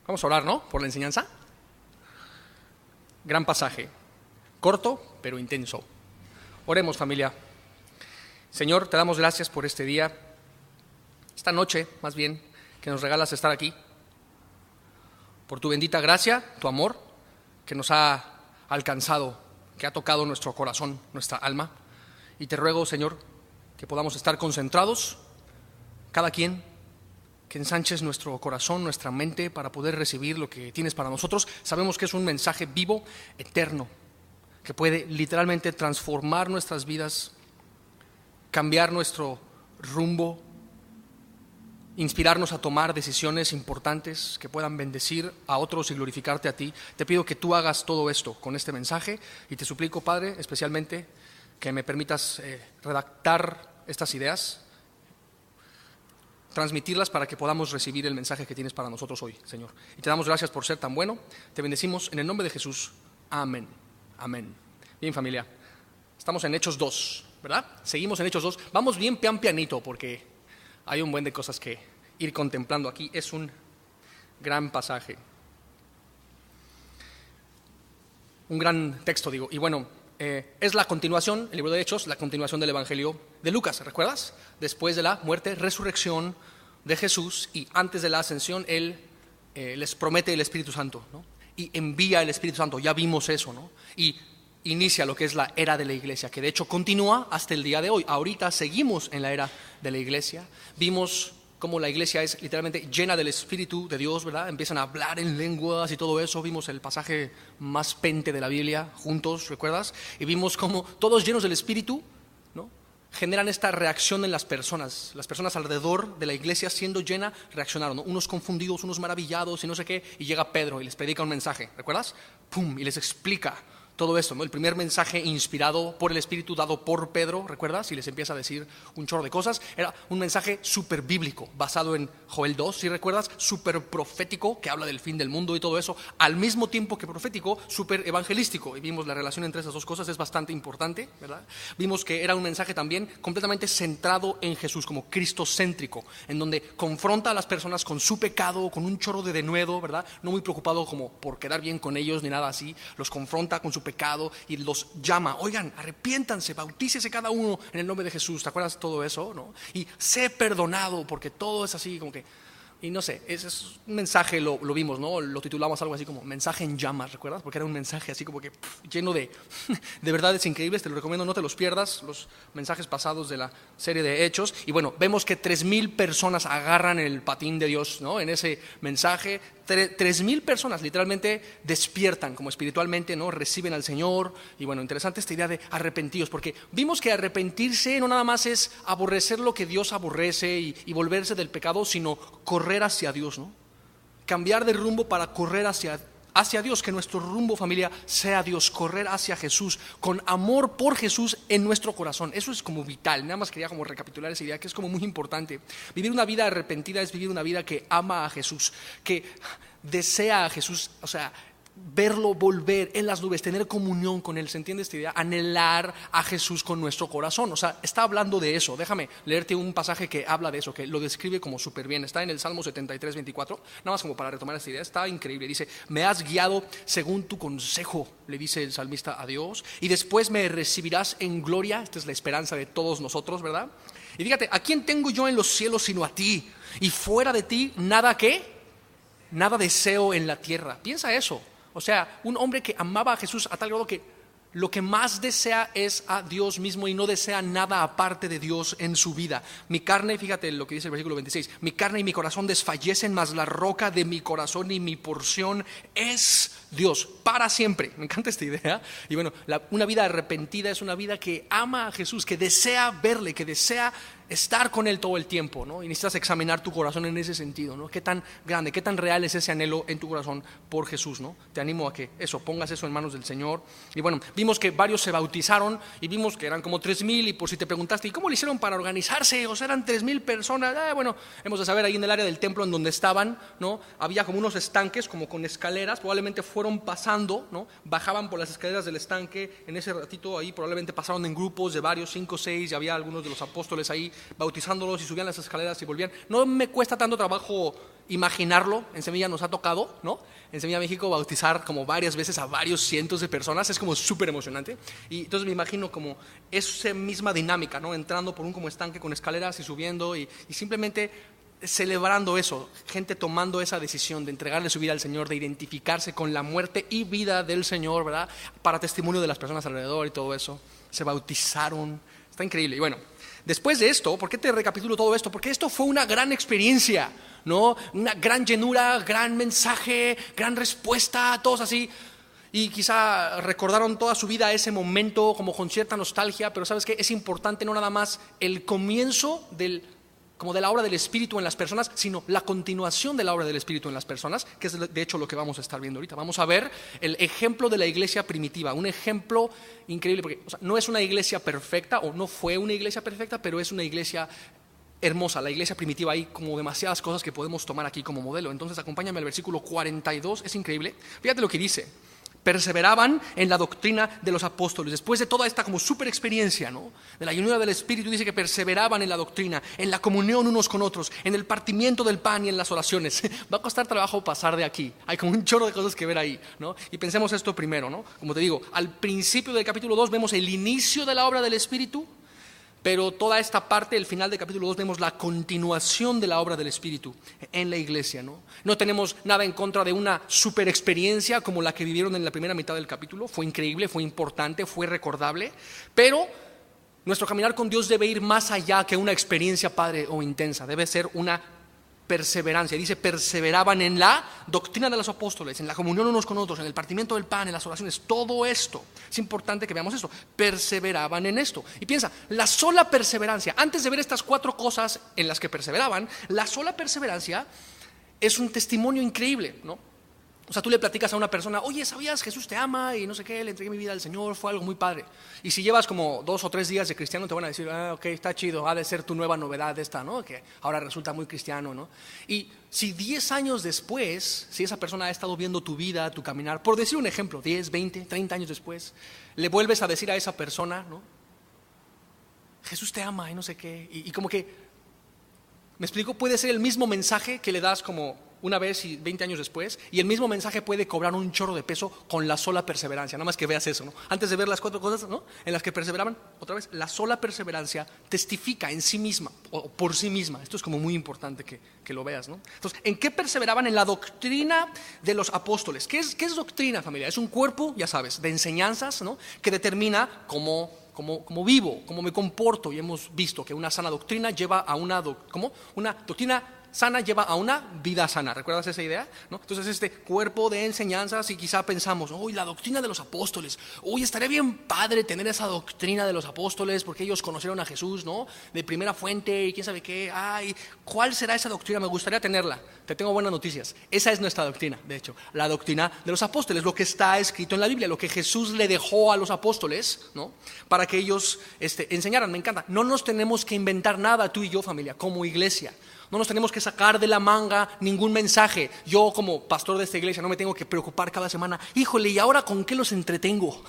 Vamos a orar, ¿no? Por la enseñanza. Gran pasaje, corto pero intenso. Oremos, familia. Señor, te damos gracias por este día, esta noche más bien, que nos regalas estar aquí. Por tu bendita gracia, tu amor, que nos ha alcanzado, que ha tocado nuestro corazón, nuestra alma. Y te ruego, Señor, que podamos estar concentrados, cada quien, que ensanches nuestro corazón, nuestra mente, para poder recibir lo que tienes para nosotros. Sabemos que es un mensaje vivo, eterno, que puede literalmente transformar nuestras vidas, cambiar nuestro rumbo, inspirarnos a tomar decisiones importantes que puedan bendecir a otros y glorificarte a ti. Te pido que tú hagas todo esto con este mensaje y te suplico, Padre, especialmente que me permitas redactar estas ideas, transmitirlas para que podamos recibir el mensaje que tienes para nosotros hoy, Señor. Y te damos gracias por ser tan bueno. Te bendecimos en el nombre de Jesús. Amén. Amén. Bien, familia, estamos en Hechos 2, ¿verdad? Seguimos en Hechos 2. Vamos bien pianito porque hay un buen de cosas que ir contemplando aquí. Es un gran pasaje, un gran texto, digo. Y bueno, es la continuación, el libro de Hechos, la continuación del Evangelio de Lucas, ¿recuerdas? Después de la muerte, resurrección de Jesús y antes de la ascensión, Él les promete el Espíritu Santo, ¿no? Y envía el Espíritu Santo, ya vimos eso, ¿no? Y inicia lo que es la era de la iglesia, que de hecho continúa hasta el día de hoy. Ahorita seguimos en la era de la iglesia. Vimos cómo la iglesia es literalmente llena del Espíritu de Dios, ¿verdad? Empiezan a hablar en lenguas y todo eso. Vimos el pasaje más pente de la Biblia juntos, ¿recuerdas? Y vimos cómo todos llenos del Espíritu, ¿no?, generan esta reacción en las personas alrededor de la iglesia siendo llena reaccionaron, ¿no? Unos confundidos, unos maravillados y no sé qué, y llega Pedro y les predica un mensaje, ¿recuerdas? ¡Pum! Y les explica todo esto, ¿no? El primer mensaje inspirado por el Espíritu dado por Pedro, ¿recuerdas? Y les empieza a decir un chorro de cosas. Era un mensaje súper bíblico, basado en Joel 2, si recuerdas, súper profético, que habla del fin del mundo y todo eso, al mismo tiempo que profético, súper evangelístico. Y vimos la relación entre esas dos cosas, es bastante importante, ¿verdad? Vimos que era un mensaje también completamente centrado en Jesús, como cristocéntrico, en donde confronta a las personas con su pecado, con un chorro de denuedo, ¿verdad? No muy preocupado como por quedar bien con ellos ni nada así, los confronta con su pecado y los llama, oigan, arrepiéntanse, bautícese cada uno en el nombre de Jesús. ¿Te acuerdas de todo eso, no? Y sé perdonado, porque todo es así como que, y no sé, ese es un mensaje, lo vimos, ¿no? Lo titulamos algo así como mensaje en llamas, ¿recuerdas? Porque era un mensaje así como que lleno de verdades increíbles. Te lo recomiendo, no te los pierdas, los mensajes pasados de la serie de Hechos. Y bueno, vemos que 3,000 personas agarran el patín de Dios, ¿no? En ese mensaje, 3,000 personas literalmente despiertan como espiritualmente, ¿no? Reciben al Señor. Y bueno, interesante esta idea de arrepentidos, porque vimos que arrepentirse no nada más es aborrecer lo que Dios aborrece y volverse del pecado, sino correr hacia Dios, ¿no? Cambiar de rumbo para correr hacia Dios, que nuestro rumbo, familia, sea Dios, correr hacia Jesús, con amor por Jesús en nuestro corazón. Eso es como vital. Nada más quería como recapitular esa idea que es como muy importante. Vivir una vida arrepentida es vivir una vida que ama a Jesús, que desea a Jesús, o sea, verlo volver en las nubes, tener comunión con Él. ¿Se entiende esta idea? Anhelar a Jesús con nuestro corazón. O sea, está hablando de eso. Déjame leerte un pasaje que habla de eso, que lo describe como súper bien. Está en el Salmo 73, 24. Nada más como para retomar esta idea. Está increíble. Dice, me has guiado según tu consejo, le dice el salmista a Dios, y después me recibirás en gloria. Esta es la esperanza de todos nosotros, ¿verdad? Y fíjate, ¿a quién tengo yo en los cielos sino a ti? Y fuera de ti, nada deseo en la tierra. Piensa eso. O sea, un hombre que amaba a Jesús a tal grado que lo que más desea es a Dios mismo y no desea nada aparte de Dios en su vida. Mi carne, fíjate lo que dice el versículo 26, mi carne y mi corazón desfallecen, mas la roca de mi corazón y mi porción es Dios para siempre. Me encanta esta idea. Y bueno, una vida arrepentida es una vida que ama a Jesús, que desea verle, que desea estar con Él todo el tiempo, ¿no? Y necesitas examinar tu corazón en ese sentido, ¿no? Qué tan grande, qué tan real es ese anhelo en tu corazón por Jesús, ¿no? Te animo a que pongas eso en manos del Señor. Y bueno, vimos que varios se bautizaron y vimos que eran como 3,000. Y por si te preguntaste, ¿y cómo le hicieron para organizarse? O sea, eran 3,000 personas. Bueno, hemos de saber, ahí en el área del templo en donde estaban, ¿no? Había como unos estanques, como con escaleras. Probablemente fueron pasando, ¿no? Bajaban por las escaleras del estanque. En ese ratito ahí probablemente pasaron en grupos de varios, 5 o 6, y había algunos de los apóstoles ahí bautizándolos y subían las escaleras y volvían. No me cuesta tanto trabajo imaginarlo. En Semilla nos ha tocado, ¿no? En Semilla México bautizar como varias veces a varios cientos de personas, es como súper emocionante. Y entonces me imagino como esa misma dinámica, ¿no? Entrando por un como estanque con escaleras y subiendo y simplemente celebrando eso, gente tomando esa decisión de entregarle su vida al Señor, de identificarse con la muerte y vida del Señor, ¿verdad? Para testimonio de las personas alrededor y todo eso. Se bautizaron, está increíble. Y bueno, después de esto, ¿por qué te recapitulo todo esto? Porque esto fue una gran experiencia, ¿no? Una gran llenura, gran mensaje, gran respuesta, todos así. Y quizá recordaron toda su vida ese momento como con cierta nostalgia, pero ¿sabes qué? Es importante no nada más el comienzo como de la obra del Espíritu en las personas, sino la continuación de la obra del Espíritu en las personas, que es de hecho lo que vamos a estar viendo ahorita. Vamos a ver el ejemplo de la iglesia primitiva, un ejemplo increíble, porque no es una iglesia perfecta, o no fue una iglesia perfecta, pero es una iglesia hermosa, la iglesia primitiva. Hay como demasiadas cosas que podemos tomar aquí como modelo. Entonces acompáñame al versículo 42, es increíble. Fíjate lo que dice: perseveraban en la doctrina de los apóstoles. Después de toda esta como super experiencia, ¿no? De la llenura del Espíritu, dice que perseveraban en la doctrina, en la comunión unos con otros, en el partimiento del pan y en las oraciones. Va a costar trabajo pasar de aquí. Hay como un chorro de cosas que ver ahí, ¿no? Y pensemos esto primero, ¿no? Como te digo, al principio del capítulo 2 vemos el inicio de la obra del Espíritu, pero toda esta parte, el final del capítulo 2, vemos la continuación de la obra del Espíritu en la iglesia, ¿no? No tenemos nada en contra de una super experiencia como la que vivieron en la primera mitad del capítulo. Fue increíble, fue importante, fue recordable, pero nuestro caminar con Dios debe ir más allá que una experiencia padre o intensa. Debe ser una perseverancia. Dice, perseveraban en la doctrina de los apóstoles, en la comunión unos con otros, en el partimiento del pan, en las oraciones. Todo esto, es importante que veamos esto. Perseveraban en esto. Y piensa, la sola perseverancia, antes de ver estas 4 cosas en las que perseveraban, la sola perseverancia es un testimonio increíble, ¿no? O sea, tú le platicas a una persona: oye, ¿sabías? Jesús te ama y no sé qué, le entregué mi vida al Señor, fue algo muy padre. Y si llevas como 2 o 3 días de cristiano, te van a decir: ok, está chido, ha de ser tu nueva novedad esta, ¿no? Que ahora resulta muy cristiano, ¿no? Y si 10 años después, si esa persona ha estado viendo tu vida, tu caminar, por decir un ejemplo, 10, 20, 30 años después, le vuelves a decir a esa persona, ¿no? Jesús te ama y no sé qué, y como que, ¿me explico? Puede ser el mismo mensaje que le das como una vez y 20 años después, y el mismo mensaje puede cobrar un chorro de peso con la sola perseverancia. Nada más que veas eso, ¿no? Antes de ver las 4 cosas, ¿no?, en las que perseveraban, otra vez, la sola perseverancia testifica en sí misma, o por sí misma. Esto es como muy importante que lo veas, ¿no? Entonces, ¿en qué perseveraban? En la doctrina de los apóstoles. ¿Qué es doctrina, familia? Es un cuerpo, ya sabes, de enseñanzas, ¿no?, que determina cómo vivo, cómo me comporto. Y hemos visto que una sana doctrina lleva a una doctrina sana lleva a una vida sana. ¿Recuerdas esa idea? ¿No? Entonces, este cuerpo de enseñanzas, y quizá pensamos: uy, la doctrina de los apóstoles, uy, estaría bien padre tener esa doctrina de los apóstoles porque ellos conocieron a Jesús, ¿no?, de primera fuente y quién sabe qué. Ay, ¿cuál será esa doctrina? Me gustaría tenerla. Te tengo buenas noticias. Esa es nuestra doctrina, de hecho, la doctrina de los apóstoles, lo que está escrito en la Biblia, lo que Jesús le dejó a los apóstoles, ¿no?, para que ellos enseñaran. Me encanta. No nos tenemos que inventar nada, tú y yo, familia, como iglesia. No nos tenemos que sacar de la manga ningún mensaje. Yo, como pastor de esta iglesia, no me tengo que preocupar cada semana: híjole, ¿y ahora con qué los entretengo?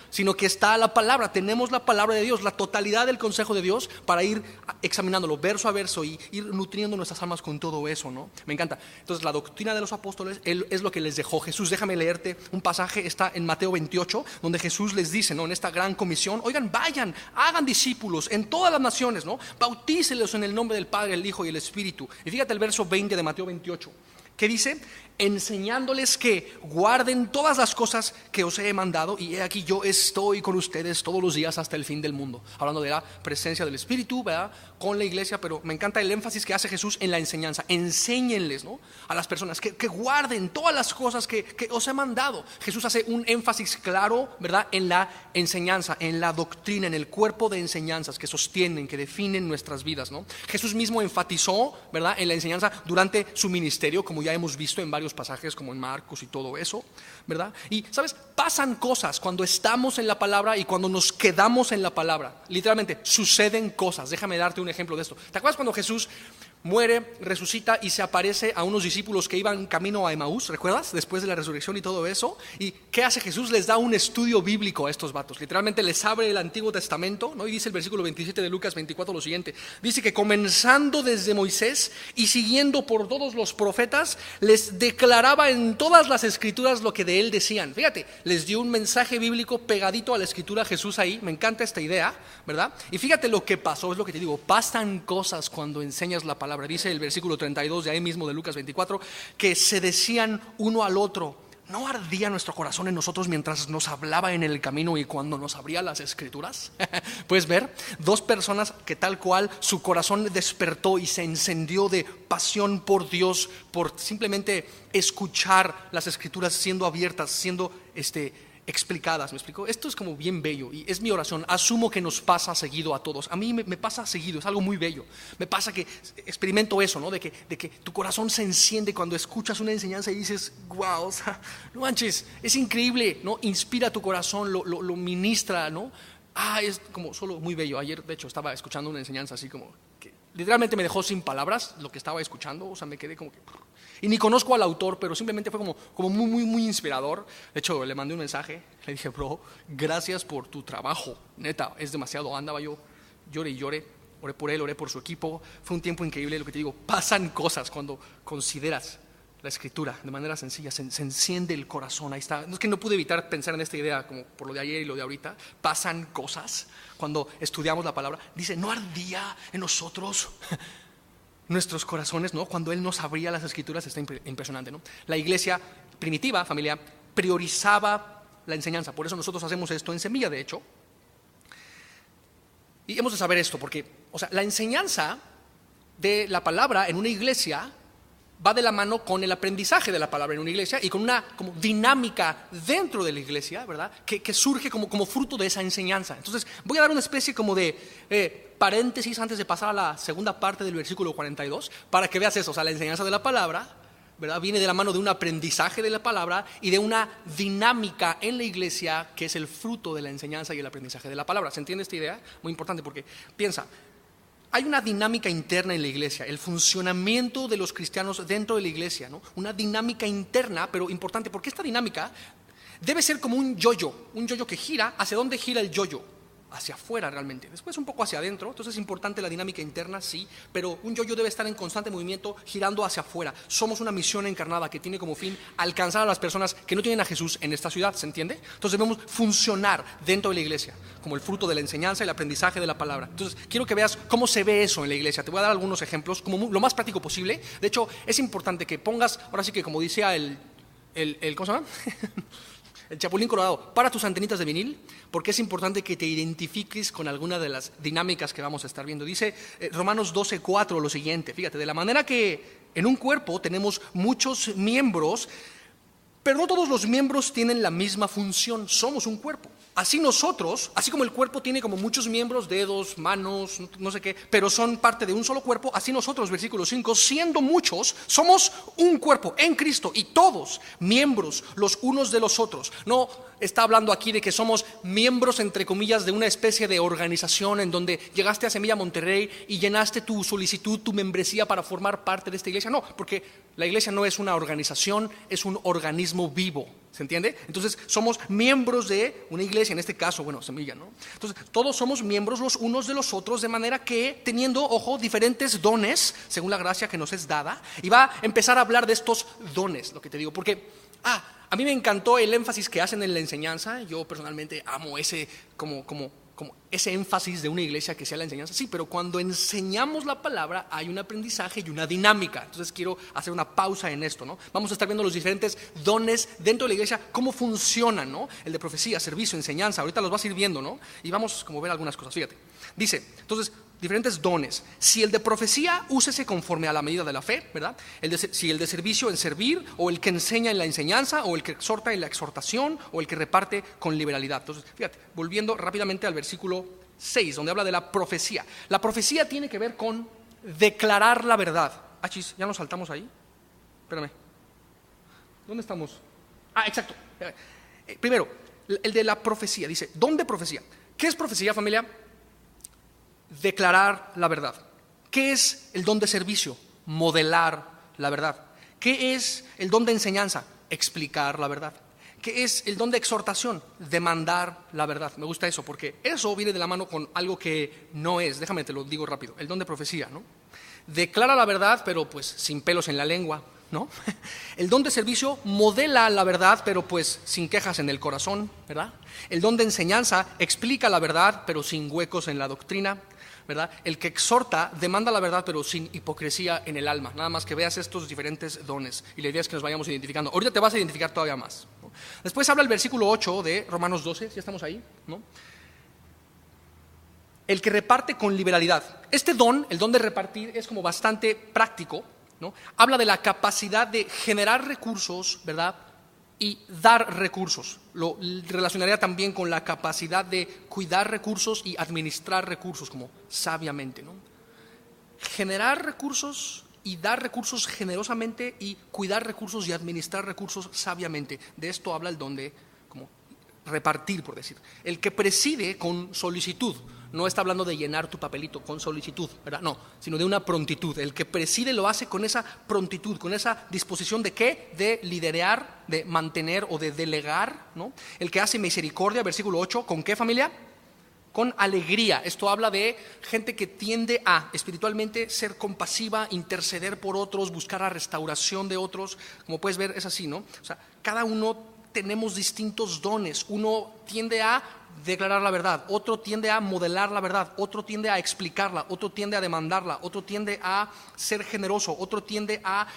Sino que está la palabra. Tenemos la palabra de Dios, la totalidad del consejo de Dios, para ir examinándolo verso a verso y ir nutriendo nuestras almas con todo eso, ¿no? Me encanta. Entonces, la doctrina de los apóstoles es lo que les dejó Jesús. Déjame leerte un pasaje, está en Mateo 28, donde Jesús les dice, ¿no?, en esta gran comisión: oigan, vayan, hagan discípulos en todas las naciones, ¿no? Bautícelos en el nombre del Padre, el Hijo y el Espíritu. Y fíjate el verso 20 de Mateo 28, que dice: enseñándoles que guarden todas las cosas que os he mandado, y he aquí yo estoy con ustedes todos los días hasta el fin del mundo. Hablando de la presencia del Espíritu, ¿verdad?, con la iglesia, pero me encanta el énfasis que hace Jesús en la enseñanza. Enséñenles, ¿no?, a las personas que guarden todas las cosas que os he mandado. Jesús hace un énfasis claro, ¿verdad?, en la enseñanza, en la doctrina, en el cuerpo de enseñanzas que sostienen, que definen nuestras vidas, ¿no? Jesús mismo enfatizó, ¿verdad?, en la enseñanza durante su ministerio, como ya hemos visto en varios pasajes como en Marcos y todo eso, ¿verdad? Y, ¿sabes? Pasan cosas cuando estamos en la palabra y cuando nos quedamos en la palabra. Literalmente, suceden cosas. Déjame darte un ejemplo de esto. ¿Te acuerdas cuando Jesús muere, resucita y se aparece a unos discípulos que iban camino a Emaús, ¿recuerdas? Después de la resurrección y todo eso. ¿Y qué hace Jesús? Les da un estudio bíblico a estos vatos. Literalmente les abre el Antiguo Testamento, ¿no? Y dice el versículo 27 de Lucas 24 lo siguiente. Dice que comenzando desde Moisés y siguiendo por todos los profetas, les declaraba en todas las escrituras lo que de él decían. Fíjate, les dio un mensaje bíblico pegadito a la escritura Jesús ahí. Me encanta esta idea, ¿verdad? Y fíjate lo que pasó, es lo que te digo. Pasan cosas cuando enseñas la palabra. Dice el versículo 32 de ahí mismo de Lucas 24, que se decían uno al otro: ¿no ardía nuestro corazón en nosotros mientras nos hablaba en el camino y cuando nos abría las escrituras? Puedes ver, dos personas que tal cual su corazón despertó y se encendió de pasión por Dios, por simplemente escuchar las escrituras siendo abiertas, siendo explicadas, ¿me explico? Esto es como bien bello y es mi oración. Asumo que nos pasa seguido a todos. A mí me pasa seguido, es algo muy bello. Me pasa que experimento eso, ¿no? De que tu corazón se enciende cuando escuchas una enseñanza y dices, wow, o sea, no manches, es increíble, ¿no? Inspira tu corazón, lo ministra, ¿no? Es como solo muy bello. Ayer, de hecho, estaba escuchando una enseñanza así como que literalmente me dejó sin palabras lo que estaba escuchando. O sea, me quedé como que... Y ni conozco al autor, pero simplemente fue como muy inspirador. De hecho, le mandé un mensaje, le dije: bro, gracias por tu trabajo, neta, es demasiado. Andaba yo, lloré y lloré, oré por él, oré por su equipo. Fue un tiempo increíble. Lo que te digo, pasan cosas cuando consideras la escritura de manera sencilla, se enciende el corazón. Ahí está. No es que no pude evitar pensar en esta idea, como por lo de ayer y lo de ahorita. Pasan cosas cuando estudiamos la palabra. Dice: ¿no ardía en nosotros nuestros corazones, ¿no? Cuando Él nos abría las escrituras? Está impresionante, ¿no? La iglesia primitiva, familia, priorizaba la enseñanza. Por eso nosotros hacemos esto en Semilla, de hecho. Y hemos de saber esto, porque, o sea, la enseñanza de la palabra en una iglesia va de la mano con el aprendizaje de la palabra en una iglesia y con una como dinámica dentro de la iglesia, ¿verdad? Que surge como fruto de esa enseñanza. Entonces, voy a dar una especie como de paréntesis antes de pasar a la segunda parte del versículo 42, para que veas eso. O sea, la enseñanza de la palabra, ¿verdad?, viene de la mano de un aprendizaje de la palabra y de una dinámica en la iglesia que es el fruto de la enseñanza y el aprendizaje de la palabra. ¿Se entiende esta idea? Muy importante, porque piensa, hay una dinámica interna en la iglesia, el funcionamiento de los cristianos dentro de la iglesia, ¿no? Una dinámica interna, pero importante, porque esta dinámica debe ser como un yo-yo que gira. ¿Hacia dónde gira el yo-yo? Hacia afuera realmente, después un poco hacia adentro. Entonces es importante la dinámica interna, sí, pero un yo-yo debe estar en constante movimiento, girando hacia afuera. Somos una misión encarnada que tiene como fin alcanzar a las personas que no tienen a Jesús en esta ciudad, ¿se entiende? Entonces debemos funcionar dentro de la iglesia como el fruto de la enseñanza y el aprendizaje de la palabra. Entonces quiero que veas cómo se ve eso en la iglesia. Te voy a dar algunos ejemplos como lo más práctico posible. De hecho, es importante que pongas, ahora sí que como decía el ¿cómo se llama? El Chapulín Colorado, para tus antenitas de vinil, porque es importante que te identifiques con alguna de las dinámicas que vamos a estar viendo. Dice Romanos 12:4 lo siguiente, fíjate: de la manera que en un cuerpo tenemos muchos miembros, pero no todos los miembros tienen la misma función. Somos un cuerpo. Así nosotros, así como el cuerpo tiene como muchos miembros, dedos, manos, no sé qué, pero son parte de un solo cuerpo, así nosotros, versículo 5, siendo muchos, somos un cuerpo en Cristo y todos miembros los unos de los otros. No está hablando aquí de que somos miembros, entre comillas, de una especie de organización en donde llegaste a Semilla Monterrey y llenaste tu solicitud, tu membresía para formar parte de esta iglesia. No, porque la iglesia no es una organización, es un organismo vivo. ¿Se entiende? Entonces somos miembros de una iglesia, en este caso, bueno, Semilla, ¿no? Entonces todos somos miembros los unos de los otros, de manera que teniendo, ojo, diferentes dones, según la gracia que nos es dada. Y va a empezar a hablar de estos dones, lo que te digo, porque a mí me encantó el énfasis que hacen en la enseñanza. Yo personalmente amo ese como ese énfasis de una iglesia que sea la enseñanza. Sí, pero cuando enseñamos la palabra hay un aprendizaje y una dinámica. Entonces quiero hacer una pausa en esto, ¿no? Vamos a estar viendo los diferentes dones dentro de la iglesia, cómo funcionan, ¿no? El de profecía, servicio, enseñanza. Ahorita los vas a ir viendo, ¿no? Y vamos como a ver algunas cosas. Fíjate, dice, entonces, diferentes dones. Si el de profecía, úsese conforme a la medida de la fe, ¿verdad? Si el de servicio, en servir, o el que enseña en la enseñanza, o el que exhorta en la exhortación, o el que reparte con liberalidad. Entonces, fíjate, volviendo rápidamente al versículo 6, donde habla de la profecía. La profecía tiene que ver con declarar la verdad. Chis, ¿ya nos saltamos ahí? Espérame. ¿Dónde estamos? Exacto. Primero, el de la profecía. Dice, ¿dónde profecía? ¿Qué es profecía, familia? Declarar la verdad. ¿Qué es el don de servicio? Modelar la verdad. ¿Qué es el don de enseñanza? Explicar la verdad. ¿Qué es el don de exhortación? Demandar la verdad. Me gusta eso porque eso viene de la mano con algo que no es. Déjame te lo digo rápido. El don de profecía, ¿no? Declara la verdad, pero pues sin pelos en la lengua, ¿no? El don de servicio modela la verdad, pero pues sin quejas en el corazón, ¿verdad? El don de enseñanza explica la verdad, pero sin huecos en la doctrina, ¿verdad? El que exhorta demanda la verdad, pero sin hipocresía en el alma. Nada más que veas estos diferentes dones y la idea es que nos vayamos identificando. Ahorita te vas a identificar todavía más, ¿no? Después habla el versículo 8 de Romanos 12, ya estamos ahí, ¿no? El que reparte con liberalidad. Este don, el don de repartir, es como bastante práctico, ¿no? Habla de la capacidad de generar recursos, ¿verdad? Y dar recursos. Lo relacionaría también con la capacidad de cuidar recursos y administrar recursos, como sabiamente, ¿no? Generar recursos y dar recursos generosamente y cuidar recursos y administrar recursos sabiamente. De esto habla el don de como repartir, por decir. El que preside con solicitud. No está hablando de llenar tu papelito con solicitud, ¿verdad? No, sino de una prontitud. El que preside lo hace con esa prontitud, con esa disposición de ¿qué? De liderar, de mantener o de delegar, ¿no? El que hace misericordia, versículo 8, ¿con qué, familia? Con alegría. Esto habla de gente que tiende a espiritualmente ser compasiva, interceder por otros, buscar la restauración de otros. Como puedes ver, es así, ¿no? O sea, cada uno tenemos distintos dones. Uno tiende a declarar la verdad, otro tiende a modelar la verdad, otro tiende a explicarla, otro tiende a demandarla, otro tiende a ser generoso, otro tiende a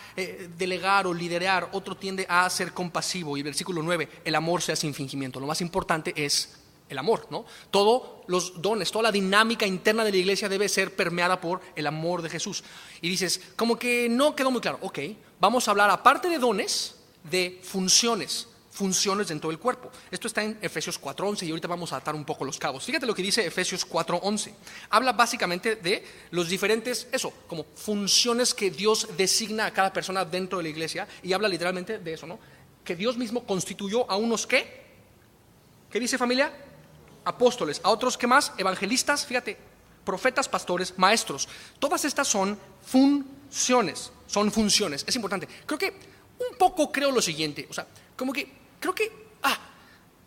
delegar o liderar, otro tiende a ser compasivo. Y versículo 9, el amor sea sin fingimiento. Lo más importante es el amor, ¿no? Todos los dones, toda la dinámica interna de la iglesia debe ser permeada por el amor de Jesús. Y dices, como que no quedó muy claro. Ok, vamos a hablar, aparte de dones, de funciones dentro del cuerpo. Esto está en Efesios 4:11 y ahorita vamos a atar un poco los cabos. Fíjate lo que dice Efesios 4:11. Habla básicamente de los diferentes, como funciones que Dios designa a cada persona dentro de la iglesia y habla literalmente de eso, ¿no? Que Dios mismo constituyó a unos ¿qué? ¿Qué dice, familia? Apóstoles. A otros ¿qué más? Evangelistas, fíjate, profetas, pastores, maestros. Todas estas son funciones, es importante. Creo lo siguiente, o sea, creo que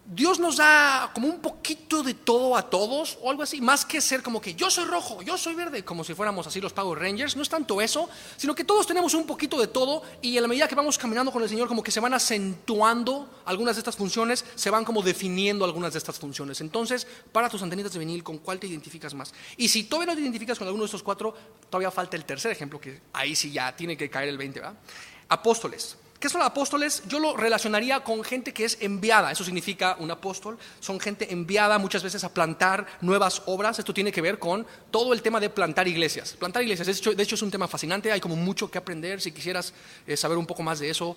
Dios nos da como un poquito de todo a todos o algo así, más que ser como que yo soy rojo, yo soy verde, como si fuéramos así los Power Rangers. No es tanto eso, sino que todos tenemos un poquito de todo y a la medida que vamos caminando con el Señor como que se van acentuando algunas de estas funciones, se van como definiendo algunas de estas funciones. Entonces, para tus antenitas de vinil, ¿con cuál te identificas más? Y si todavía no te identificas con alguno de estos cuatro, todavía falta el tercer ejemplo, que ahí sí ya tiene que caer el 20, ¿verdad? Apóstoles. ¿Qué son los apóstoles? Yo lo relacionaría con gente que es enviada. Eso significa un apóstol. Son gente enviada muchas veces a plantar nuevas obras. Esto tiene que ver con todo el tema de plantar iglesias. Plantar iglesias, de hecho es un tema fascinante. Hay como mucho que aprender. Si quisieras saber un poco más de eso,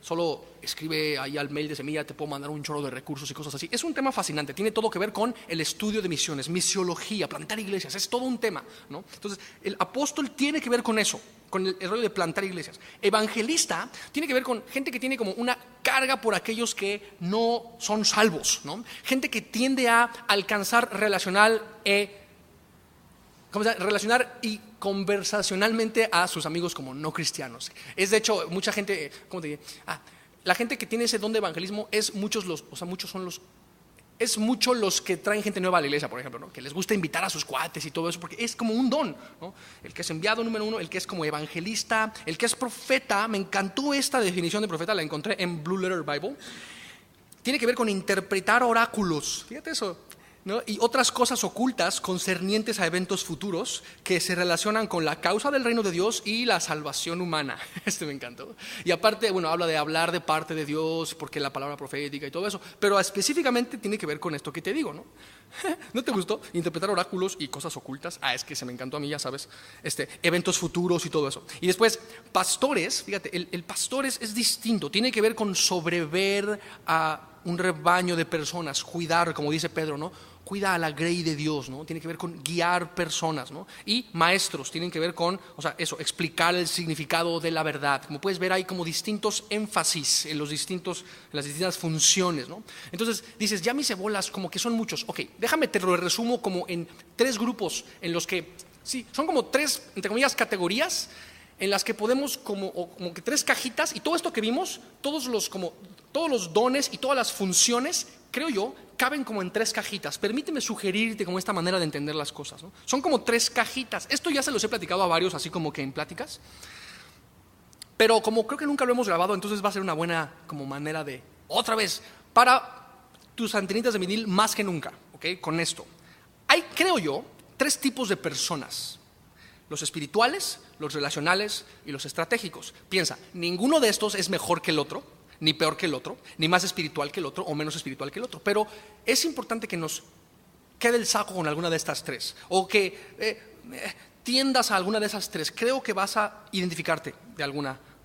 solo escribe ahí al mail de Semilla. Te puedo mandar un chorro de recursos y cosas así. Es un tema fascinante. Tiene todo que ver con el estudio de misiones, misiología, plantar iglesias. Es todo un tema, ¿no? Entonces, el apóstol tiene que ver con eso, con el rollo de plantar iglesias. Evangelista tiene que ver con gente que tiene como una carga por aquellos que no son salvos, ¿no? Gente que tiende a alcanzar relacionar y conversacionalmente a sus amigos como no cristianos. Es de hecho mucha gente, ¿cómo te diré? La gente que tiene ese don de evangelismo es muchos los que traen gente nueva a la iglesia, por ejemplo, ¿no? Que les gusta invitar a sus cuates y todo eso, porque es como un don, ¿no? El que es enviado, número uno, el que es como evangelista, el que es profeta. Me encantó esta definición de profeta, la encontré en Blue Letter Bible. Tiene que ver con interpretar oráculos, fíjate eso, ¿no? Y otras cosas ocultas concernientes a eventos futuros que se relacionan con la causa del reino de Dios y la salvación humana. Me encantó. Y aparte, habla de hablar de parte de Dios, porque la palabra profética y todo eso, pero específicamente tiene que ver con esto que te digo, ¿no? ¿No te gustó? Interpretar oráculos y cosas ocultas. Es que se me encantó a mí, ya sabes, eventos futuros y todo eso. Y después, pastores, fíjate, el pastor es distinto, tiene que ver con sobrever a un rebaño de personas, cuidar, como dice Pedro, ¿no? Cuida a la grey de Dios, ¿no? Tiene que ver con guiar personas, ¿no? Y maestros tienen que ver con, explicar el significado de la verdad. Como puedes ver, hay como distintos énfasis en las distintas funciones, ¿no? Entonces dices, ya mis cebolas como que son muchos. Ok, déjame te lo resumo como en 3 grupos en los que Sí, son como tres, entre comillas, categorías en las que podemos como que tres cajitas, y todo esto que vimos, todos los dones y todas las funciones, creo yo, caben como en tres cajitas. Permíteme sugerirte como esta manera de entender las cosas, ¿no? Son como tres cajitas. Esto ya se los he platicado a varios, así como que en pláticas, pero como creo que nunca lo hemos grabado, entonces va a ser una buena como manera de, otra vez, para tus antenitas de vinil más que nunca, ¿ok? Con esto. Hay, creo yo, tres tipos de personas: los espirituales, los relacionales y los estratégicos. Piensa, ninguno de estos es mejor que el otro, ni peor que el otro, ni más espiritual que el otro o menos espiritual que el otro, pero es importante que nos quede el saco con alguna de estas tres, o que tiendas a alguna de esas tres. Creo que vas a identificarte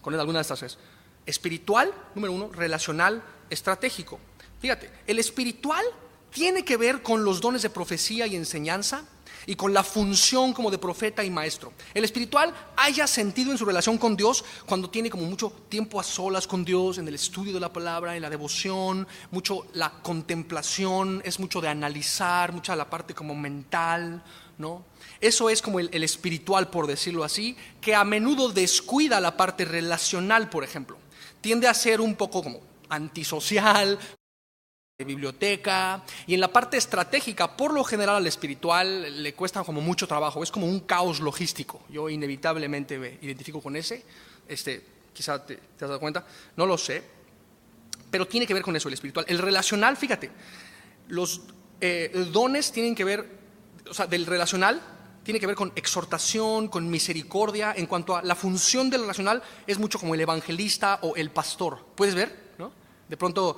con alguna de estas tres: espiritual, número uno; relacional, estratégico. Fíjate, el espiritual tiene que ver con los dones de profecía y enseñanza y con la función como de profeta y maestro. El espiritual haya sentido en su relación con Dios cuando tiene como mucho tiempo a solas con Dios, en el estudio de la palabra, en la devoción, mucho la contemplación, es mucho de analizar, mucha la parte como mental, ¿no? Eso es como el espiritual, por decirlo así, que a menudo descuida la parte relacional, por ejemplo. Tiende a ser un poco como antisocial, de biblioteca, y en la parte estratégica, por lo general al espiritual le cuesta como mucho trabajo, es como un caos logístico. Yo inevitablemente me identifico con ese, quizá te has dado cuenta, no lo sé, pero tiene que ver con eso, el espiritual. El relacional, fíjate, los dones tienen que ver, o sea, del relacional tiene que ver con exhortación, con misericordia. En cuanto a la función del relacional, es mucho como el evangelista o el pastor. ¿Puedes ver? ¿No? De pronto,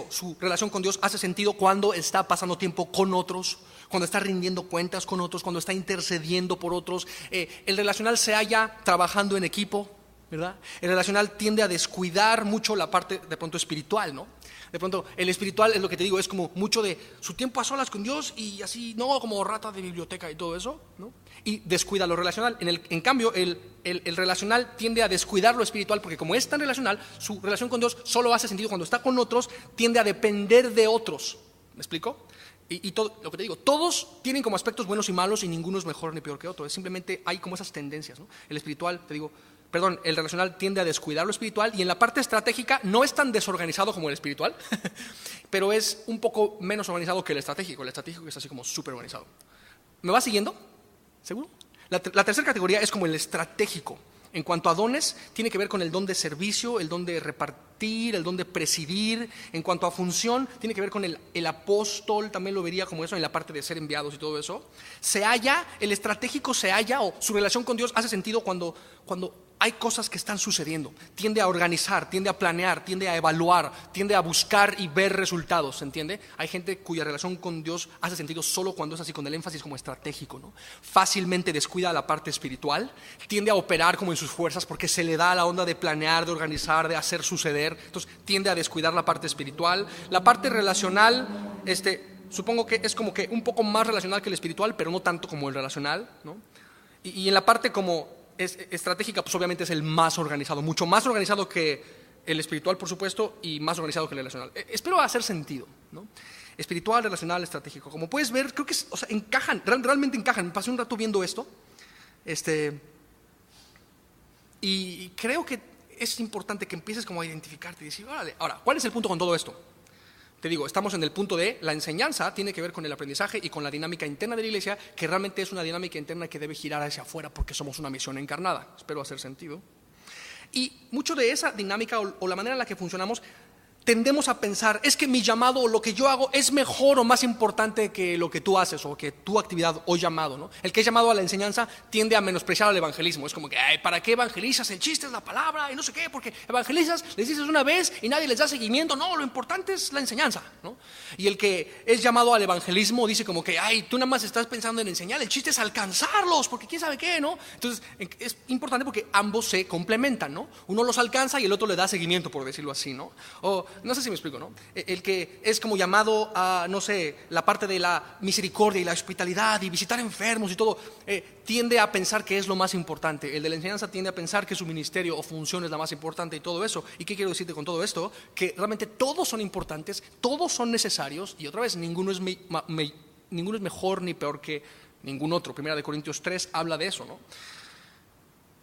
su relación con Dios hace sentido cuando está pasando tiempo con otros, cuando está rindiendo cuentas con otros, cuando está intercediendo por otros. El relacional se halla trabajando en equipo, ¿verdad? El relacional tiende a descuidar mucho la parte de pronto espiritual, ¿no? De pronto, el espiritual es lo que te digo, es como mucho de su tiempo a solas con Dios y así, no como rata de biblioteca y todo eso, ¿no? Y descuida lo relacional. En cambio, el relacional tiende a descuidar lo espiritual, porque como es tan relacional, su relación con Dios solo hace sentido cuando está con otros, tiende a depender de otros. ¿Me explico? Y todo lo que te digo, todos tienen como aspectos buenos y malos y ninguno es mejor ni peor que otro. Es simplemente hay como esas tendencias, ¿no? El espiritual, el relacional tiende a descuidar lo espiritual, y en la parte estratégica no es tan desorganizado como el espiritual, pero es un poco menos organizado que el estratégico. El estratégico es así como súper organizado. ¿Me vas siguiendo? ¿Seguro? La tercera categoría es como el estratégico. En cuanto a dones, tiene que ver con el don de servicio, el don de repartir, el don de presidir. En cuanto a función, tiene que ver con el apóstol, también lo vería como eso en la parte de ser enviados y todo eso. El estratégico se halla, o su relación con Dios hace sentido cuando hay cosas que están sucediendo. Tiende a organizar, tiende a planear, tiende a evaluar, tiende a buscar y ver resultados, ¿se entiende? Hay gente cuya relación con Dios hace sentido solo cuando es así, con el énfasis como estratégico, ¿no? Fácilmente descuida la parte espiritual, tiende a operar como en sus fuerzas porque se le da la onda de planear, de organizar, de hacer suceder. Entonces tiende a descuidar la parte espiritual. La parte relacional, supongo que es como que un poco más relacional que el espiritual, pero no tanto como el relacional, ¿no? Y en la parte como estratégica, pues obviamente es el más organizado, mucho más organizado que el espiritual, por supuesto, y más organizado que el relacional. Espero hacer sentido, ¿no? Espiritual, relacional, estratégico. Como puedes ver, creo que encajan, realmente encajan. Pasé un rato viendo esto, y creo que es importante que empieces como a identificarte y decir, órale, ahora, ¿cuál es el punto con todo esto? Te digo, estamos en el punto de la enseñanza tiene que ver con el aprendizaje y con la dinámica interna de la iglesia, que realmente es una dinámica interna que debe girar hacia afuera porque somos una misión encarnada. Espero hacer sentido. Y mucho de esa dinámica o la manera en la que funcionamos, tendemos a pensar, es que mi llamado o lo que yo hago es mejor o más importante que lo que tú haces o que tu actividad o llamado, ¿no? El que es llamado a la enseñanza tiende a menospreciar al evangelismo. Es como que, ay, ¿para qué evangelizas? El chiste es la palabra y no sé qué, porque evangelizas, les dices una vez y nadie les da seguimiento. No, lo importante es la enseñanza, ¿no? Y el que es llamado al evangelismo dice como que, ay, tú nada más estás pensando en enseñar, el chiste es alcanzarlos, porque quién sabe qué, ¿no? Entonces es importante porque ambos se complementan, ¿no? Uno los alcanza y el otro le da seguimiento, por decirlo así, ¿no? O no sé si me explico, ¿no? El que es como llamado a, no sé, la parte de la misericordia y la hospitalidad y visitar enfermos y todo, tiende a pensar que es lo más importante. El de la enseñanza tiende a pensar que su ministerio o función es la más importante y todo eso. ¿Y qué quiero decirte con todo esto? Que realmente todos son importantes, todos son necesarios, y otra vez, ninguno es mejor ni peor que ningún otro. Primera de Corintios 3 habla de eso, ¿no?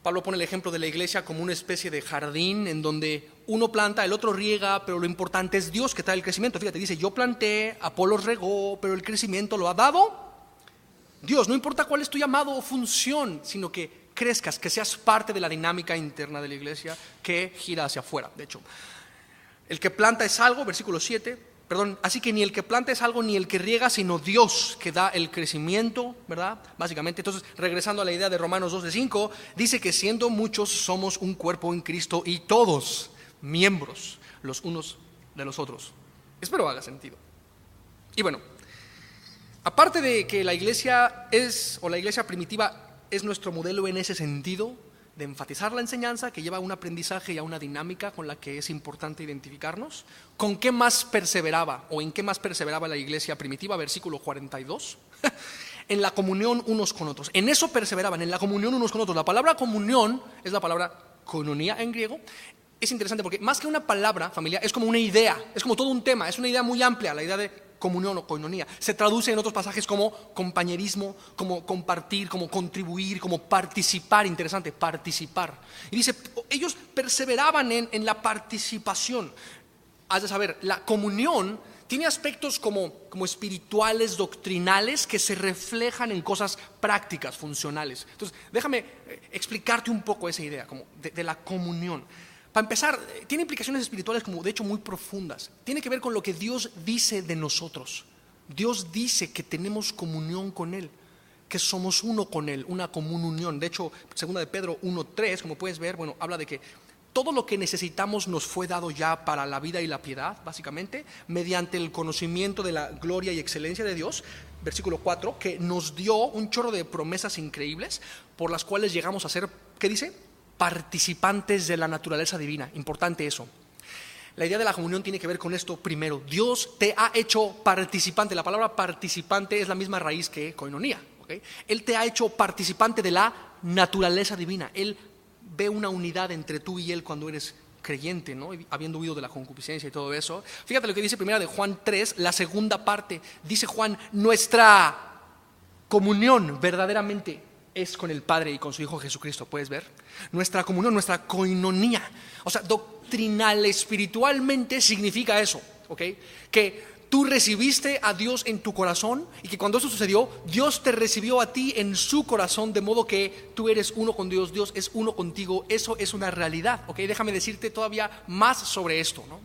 Pablo pone el ejemplo de la iglesia como una especie de jardín en donde uno planta, el otro riega, pero lo importante es Dios que trae el crecimiento. Fíjate, dice, yo planté, Apolos regó, pero el crecimiento lo ha dado Dios. No importa cuál es tu llamado o función, sino que crezcas, que seas parte de la dinámica interna de la iglesia que gira hacia afuera. De hecho, el que planta es algo, versículo 7, así que ni el que planta es algo ni el que riega, sino Dios que da el crecimiento, ¿verdad? Básicamente, entonces, regresando a la idea de Romanos 12:5, dice que siendo muchos somos un cuerpo en Cristo y todos miembros los unos de los otros. Espero haga sentido. Y bueno, aparte de que la iglesia primitiva es nuestro modelo en ese sentido, de enfatizar la enseñanza que lleva a un aprendizaje y a una dinámica con la que es importante identificarnos. ¿Con qué más perseveraba o en qué más perseveraba la iglesia primitiva? Versículo 42. En la comunión unos con otros. En eso perseveraban, en la comunión unos con otros. La palabra comunión es la palabra koinonia en griego. Es interesante porque más que una palabra, familia, es como una idea, es como todo un tema, es una idea muy amplia, la idea de comunión o koinonia. Se traduce en otros pasajes como compañerismo, como compartir, como contribuir, como participar. Interesante, participar. Y dice, ellos perseveraban en la participación. Has de saber, la comunión tiene aspectos como espirituales, doctrinales, que se reflejan en cosas prácticas, funcionales. Entonces, déjame explicarte un poco esa idea como de la comunión. Para empezar, tiene implicaciones espirituales como de hecho muy profundas. Tiene que ver con lo que Dios dice de nosotros. Dios dice que tenemos comunión con Él, que somos uno con Él, una común unión. De hecho, segunda de Pedro 1:3, como puedes ver, habla de que todo lo que necesitamos nos fue dado ya para la vida y la piedad, básicamente, mediante el conocimiento de la gloria y excelencia de Dios. Versículo 4, que nos dio un chorro de promesas increíbles por las cuales llegamos a ser, ¿qué dice? Participantes de la naturaleza divina. Importante eso. La idea de la comunión tiene que ver con esto primero. Dios te ha hecho participante. La palabra participante es la misma raíz que koinonia, ¿okay? Él te ha hecho participante de la naturaleza divina. Él ve una unidad entre tú y Él cuando eres creyente, ¿no? Habiendo huido de la concupiscencia y todo eso. Fíjate lo que dice primera de Juan 3, la segunda parte. Dice Juan, nuestra comunión verdaderamente es con el Padre y con su Hijo Jesucristo. ¿Puedes ver? Nuestra comunión, nuestra koinonia, o sea, doctrinal, espiritualmente significa eso, ¿ok? Que tú recibiste a Dios en tu corazón y que cuando eso sucedió, Dios te recibió a ti en su corazón, de modo que tú eres uno con Dios, Dios es uno contigo. Eso es una realidad, ¿ok? Déjame decirte todavía más sobre esto, ¿no?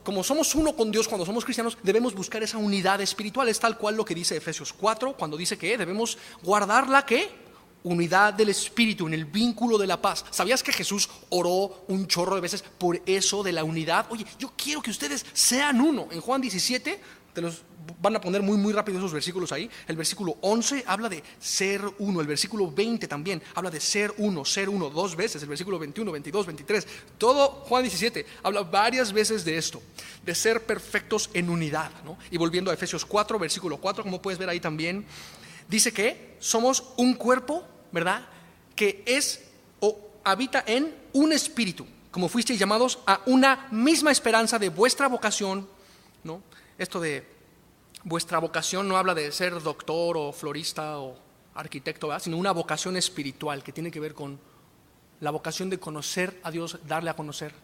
Como somos uno con Dios cuando somos cristianos, debemos buscar esa unidad espiritual. Es tal cual lo que dice Efesios 4, cuando dice que debemos guardar la unidad del espíritu, en el vínculo de la paz. ¿Sabías que Jesús oró un chorro de veces por eso de la unidad? Oye, yo quiero que ustedes sean uno. En Juan 17, te los van a poner muy rápido esos versículos ahí. El versículo 11 habla de ser uno. El versículo 20 también habla de ser uno dos veces. El versículo 21, 22, 23. Todo Juan 17 habla varias veces de esto, de ser perfectos en unidad, ¿no? Y volviendo a Efesios 4, versículo 4, como puedes ver ahí también, dice que somos un cuerpo, ¿verdad? Que es o habita en un espíritu, como fuisteis llamados a una misma esperanza de vuestra vocación, ¿no? Esto de vuestra vocación no habla de ser doctor o florista o arquitecto, ¿verdad? Sino una vocación espiritual que tiene que ver con la vocación de conocer a Dios, darle a conocer,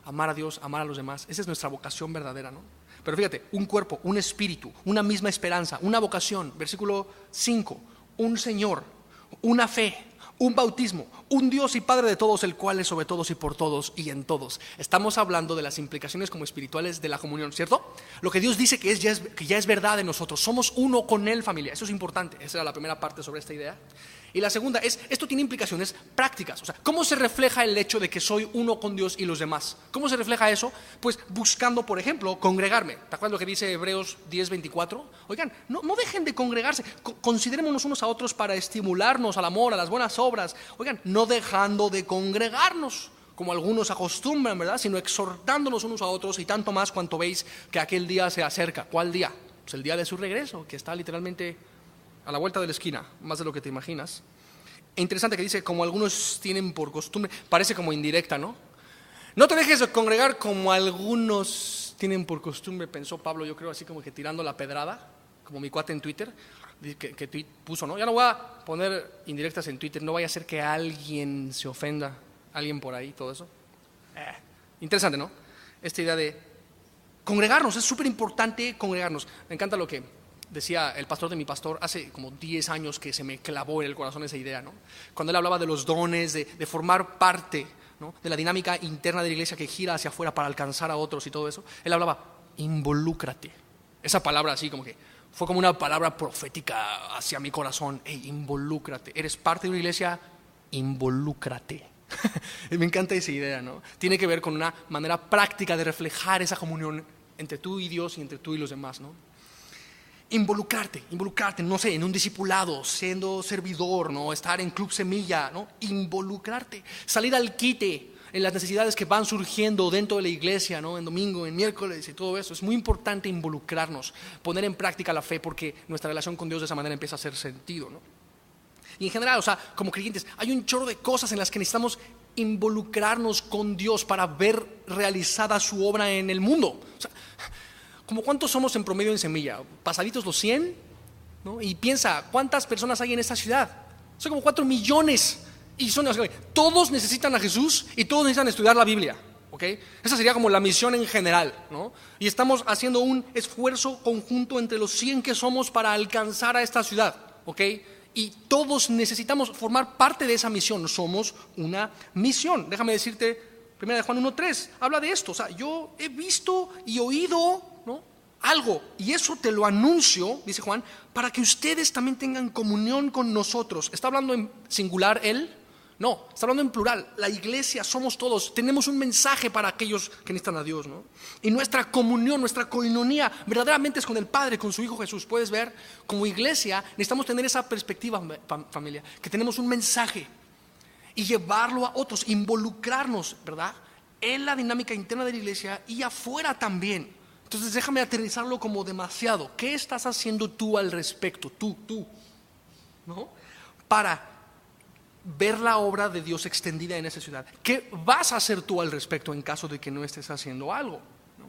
amar a Dios, amar a los demás. Esa es nuestra vocación verdadera, ¿no? Pero fíjate, un cuerpo, un espíritu, una misma esperanza, una vocación. Versículo 5, un Señor, una fe, un bautismo, un Dios y Padre de todos, el cual es sobre todos y por todos y en todos. Estamos hablando de las implicaciones como espirituales de la comunión, ¿cierto? Lo que Dios dice que ya es verdad de nosotros. Somos uno con Él, familia. Eso es importante. Esa era la primera parte sobre esta idea. Y la segunda es, esto tiene implicaciones prácticas. O sea, ¿cómo se refleja el hecho de que soy uno con Dios y los demás? ¿Cómo se refleja eso? Pues buscando, por ejemplo, congregarme. ¿Te acuerdas lo que dice Hebreos 10:24? Oigan, no dejen de congregarse. Considerémonos unos a otros para estimularnos al amor, a las buenas obras. Oigan, no dejando de congregarnos, como algunos acostumbran, ¿verdad? Sino exhortándonos unos a otros, y tanto más cuanto veis que aquel día se acerca. ¿Cuál día? Pues el día de su regreso, que está literalmente a la vuelta de la esquina, más de lo que te imaginas. E interesante que dice, como algunos tienen por costumbre, parece como indirecta, ¿no? No te dejes de congregar como algunos tienen por costumbre, pensó Pablo, yo creo, así como que tirando la pedrada, como mi cuate en Twitter. que puso, ¿no? Ya no voy a poner indirectas en Twitter, no vaya a ser que alguien se ofenda, alguien por ahí, todo eso. Interesante, ¿no? Esta idea de congregarnos, es súper importante congregarnos. Me encanta lo que decía el pastor de mi pastor hace como 10 años que se me clavó en el corazón esa idea, ¿no? Cuando él hablaba de los dones, de formar parte, ¿no?, de la dinámica interna de la iglesia que gira hacia afuera para alcanzar a otros y todo eso, él hablaba, involúcrate. Esa palabra así como que fue como una palabra profética hacia mi corazón. Hey, involúcrate. Eres parte de una iglesia, involúcrate. Me encanta esa idea, ¿no? Tiene que ver con una manera práctica de reflejar esa comunión entre tú y Dios y entre tú y los demás, ¿no? Involucrarte, no sé, en un discipulado, siendo servidor, ¿no? Estar en Club Semilla, ¿no? Involucrarte, salir al quite en las necesidades que van surgiendo dentro de la iglesia, ¿no? En domingo, en miércoles y todo eso. Es muy importante involucrarnos, poner en práctica la fe, porque nuestra relación con Dios de esa manera empieza a hacer sentido, ¿no? Y en general, o sea, como creyentes, hay un chorro de cosas en las que necesitamos involucrarnos con Dios para ver realizada su obra en el mundo. O sea, ¿como cuántos somos en promedio en Semilla? ¿Pasaditos los 100? ¿No? Y piensa, ¿cuántas personas hay en esta ciudad? Son como 4 millones. Y todos necesitan a Jesús y todos necesitan estudiar la Biblia. ¿Okay? Esa sería como la misión en general, ¿no? Y estamos haciendo un esfuerzo conjunto entre los 100 que somos para alcanzar a esta ciudad. ¿Okay? Y todos necesitamos formar parte de esa misión. Somos una misión. Déjame decirte, 1 Juan 1:3 habla de esto. O sea, yo he visto y oído, ¿no?, algo, y eso te lo anuncio, dice Juan, para que ustedes también tengan comunión con nosotros. ¿Está hablando en singular él? No, está hablando en plural. La iglesia somos todos, tenemos un mensaje para aquellos que necesitan a Dios, ¿no? Y nuestra comunión, nuestra koinonía verdaderamente es con el Padre, con su Hijo Jesús. Puedes ver, como iglesia necesitamos tener esa perspectiva, familia, que tenemos un mensaje y llevarlo a otros, involucrarnos, ¿verdad?, en la dinámica interna de la iglesia y afuera también. Entonces déjame aterrizarlo como demasiado. ¿Qué estás haciendo tú al respecto? Tú, ¿no?, para ver la obra de Dios extendida en esa ciudad. ¿Qué vas a hacer tú al respecto en caso de que no estés haciendo algo? ¿No?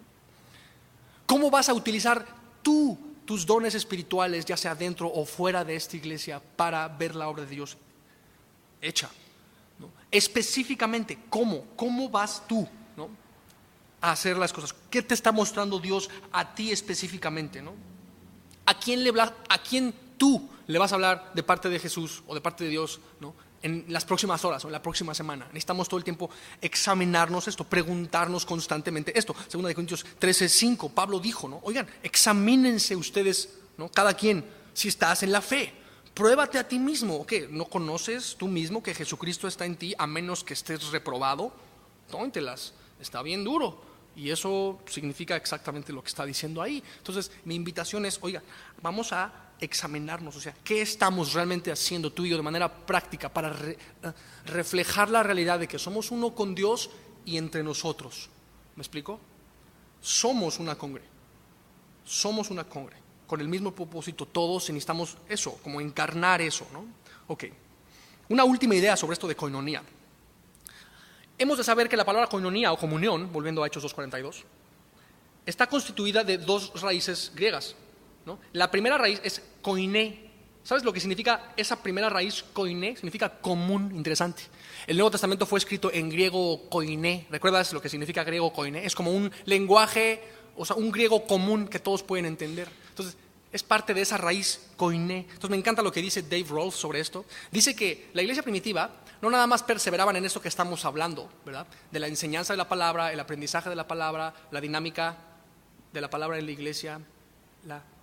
¿Cómo vas a utilizar tus dones espirituales, ya sea dentro o fuera de esta iglesia, para ver la obra de Dios hecha? ¿No? Específicamente, ¿cómo vas tú, ¿no?, a hacer las cosas? ¿Qué te está mostrando Dios a ti específicamente, ¿no? ¿A quién tú le vas a hablar de parte de Jesús o de parte de Dios, ¿no?, en las próximas horas o en la próxima semana? Necesitamos todo el tiempo examinarnos esto, preguntarnos constantemente esto. 2 Corintios 13:5, Pablo dijo, ¿no?, oigan, examínense ustedes, ¿no?, cada quien, si estás en la fe. Pruébate a ti mismo. ¿Qué? ¿No conoces tú mismo que Jesucristo está en ti a menos que estés reprobado? Tóntelas, está bien duro. Y eso significa exactamente lo que está diciendo ahí. Entonces, mi invitación es, oiga, vamos a examinarnos, o sea, ¿qué estamos realmente haciendo tú y yo de manera práctica para reflejar la realidad de que somos uno con Dios y entre nosotros? ¿Me explico? Somos una congre, con el mismo propósito, todos necesitamos eso, como encarnar eso, ¿no? Ok, una última idea sobre esto de koinonía. Hemos de saber que la palabra koinonía o comunión, volviendo a Hechos 2:42, está constituida de 2 raíces griegas, ¿no? La primera raíz es koiné. ¿Sabes lo que significa esa primera raíz, koiné? Significa común, interesante. El Nuevo Testamento fue escrito en griego koiné. ¿Recuerdas lo que significa griego koiné? Es como un lenguaje, o sea, un griego común que todos pueden entender. Entonces, es parte de esa raíz koiné. Entonces me encanta lo que dice Dave Rolfe sobre esto. Dice que la iglesia primitiva no nada más perseveraban en esto que estamos hablando, ¿verdad?, de la enseñanza de la palabra, el aprendizaje de la palabra, la dinámica de la palabra en la iglesia,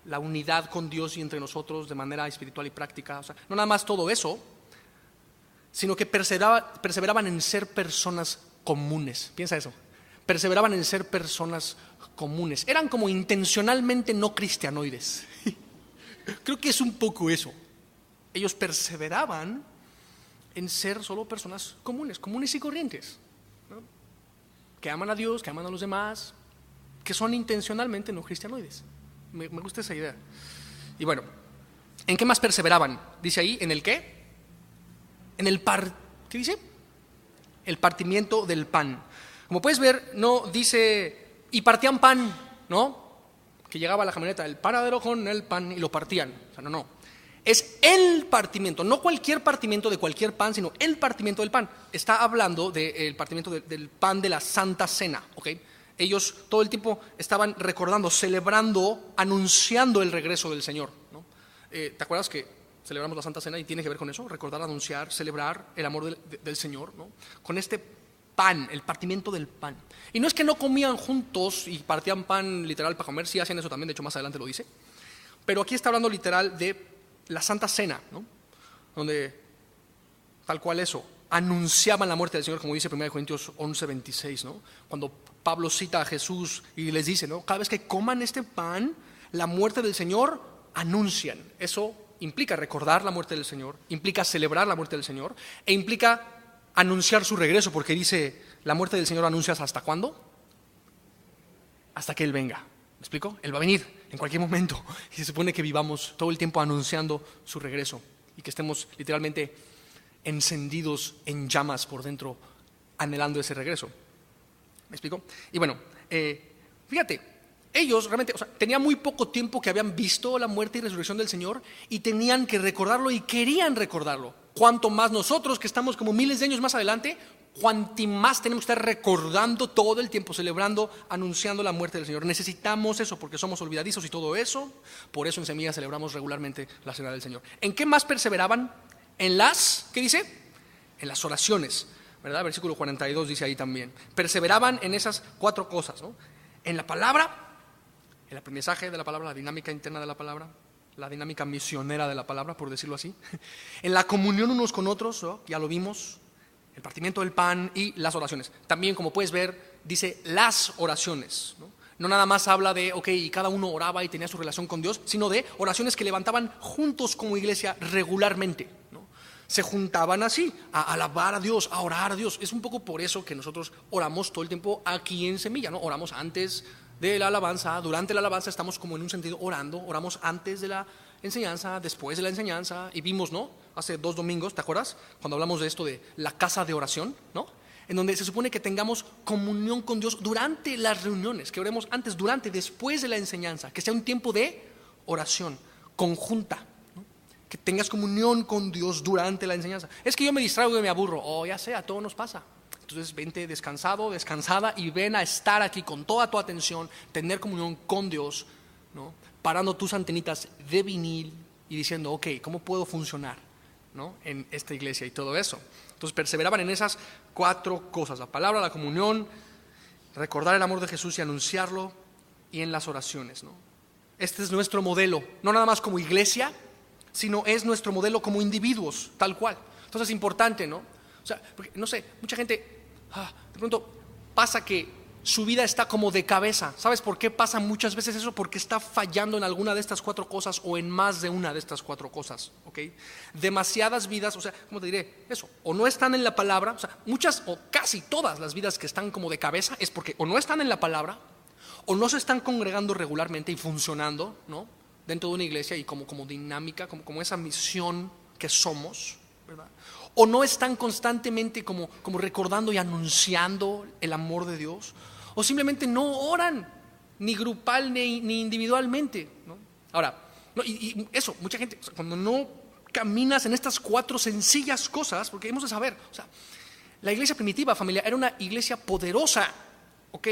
la unidad con Dios y entre nosotros de manera espiritual y práctica. O sea, no nada más todo eso, sino que perseveraban en ser personas comunes. Piensa eso. Perseveraban en ser personas comunes. Eran como intencionalmente no cristianoides. Creo que es un poco eso. Ellos perseveraban en ser solo personas comunes y corrientes, ¿no?, que aman a Dios, que aman a los demás, que son intencionalmente no cristianoides. Me gusta esa idea. Y bueno, ¿en qué más perseveraban? Dice ahí, ¿en el qué? ¿Qué dice? El partimiento del pan. Como puedes ver, no dice, y partían pan, ¿no?, que llegaba la camioneta del panadero con el pan y lo partían. O sea, no. Es el partimiento, no cualquier partimiento de cualquier pan, sino el partimiento del pan. Está hablando del partimiento del pan de la Santa Cena, ¿ok? Ellos todo el tiempo estaban recordando, celebrando, anunciando el regreso del Señor, ¿no? ¿Te acuerdas que celebramos la Santa Cena y tiene que ver con eso? Recordar, anunciar, celebrar el amor del Señor, ¿no? Con este pan, el partimiento del pan. Y no es que no comían juntos y partían pan literal para comer, sí hacían eso también, de hecho más adelante lo dice. Pero aquí está hablando literal de la Santa Cena, ¿no? Donde tal cual eso, anunciaban la muerte del Señor, como dice 1 Corintios 11:26, ¿no? Cuando Pablo cita a Jesús y les dice, ¿no? Cada vez que coman este pan, la muerte del Señor anuncian. Eso implica recordar la muerte del Señor, implica celebrar la muerte del Señor e implica anunciar su regreso, porque dice, la muerte del Señor anuncias ¿hasta cuándo? Hasta que Él venga. ¿Me explico? Él va a venir en cualquier momento y se supone que vivamos todo el tiempo anunciando su regreso y que estemos literalmente encendidos en llamas por dentro anhelando ese regreso. ¿Me explico? Y bueno, fíjate, ellos realmente, tenían muy poco tiempo que habían visto la muerte y resurrección del Señor y tenían que recordarlo y querían recordarlo. Cuanto más nosotros, que estamos como miles de años más adelante, cuanto más tenemos que estar recordando todo el tiempo, celebrando, anunciando la muerte del Señor. Necesitamos eso porque somos olvidadizos y todo eso. Por eso en Semilla celebramos regularmente la Cena del Señor. ¿En qué más perseveraban? En las, ¿qué dice? En las oraciones, ¿verdad? Versículo 42 dice ahí también. Perseveraban en esas 4 cosas, ¿no? En la palabra, el aprendizaje de la palabra, la dinámica interna de la palabra, la dinámica misionera de la palabra, por decirlo así. En la comunión unos con otros, ¿no? Ya lo vimos. El partimiento del pan y las oraciones. También, como puedes ver, dice las oraciones, ¿no? No nada más habla de, y cada uno oraba y tenía su relación con Dios, sino de oraciones que levantaban juntos como iglesia regularmente, ¿no? Se juntaban así, a alabar a Dios, a orar a Dios. Es un poco por eso que nosotros oramos todo el tiempo aquí en Semilla, ¿no? Oramos antes de la alabanza, durante la alabanza estamos como en un sentido orando, oramos antes de la enseñanza, después de la enseñanza, y vimos, ¿no? Hace 2 domingos, ¿te acuerdas? Cuando hablamos de esto de la casa de oración, ¿no? En donde se supone que tengamos comunión con Dios durante las reuniones, que oremos antes, durante, después de la enseñanza, que sea un tiempo de oración conjunta, ¿no? Que tengas comunión con Dios durante la enseñanza. Es que yo me distraigo y me aburro, ya sé, a todos nos pasa. Entonces vente descansado, descansada y ven a estar aquí con toda tu atención, tener comunión con Dios, ¿no? Parando tus antenitas de vinil y diciendo, ¿cómo puedo funcionar, ¿no? En esta iglesia y todo eso? Entonces perseveraban en esas 4 cosas: la palabra, la comunión, recordar el amor de Jesús y anunciarlo, y en las oraciones, ¿no? Este es nuestro modelo, no nada más como iglesia, sino es nuestro modelo como individuos, tal cual. Entonces es importante, ¿no? O sea, porque, no sé, mucha gente de pronto pasa que su vida está como de cabeza. ¿Sabes por qué pasa muchas veces eso? Porque está fallando en alguna de estas 4 cosas o en más de una de estas 4 cosas, ¿ok? Demasiadas vidas, ¿cómo te diré? Eso, o no están en la palabra, muchas o casi todas las vidas que están como de cabeza es porque o no están en la palabra o no se están congregando regularmente y funcionando, ¿no? Dentro de una iglesia y como dinámica, como esa misión que somos, ¿verdad? O no están constantemente como recordando y anunciando el amor de Dios, o simplemente no oran, ni grupal ni individualmente, ¿no? Ahora, y eso, mucha gente, cuando no caminas en estas 4 sencillas cosas, porque hemos de saber, la iglesia primitiva, familia, era una iglesia poderosa, ¿ok?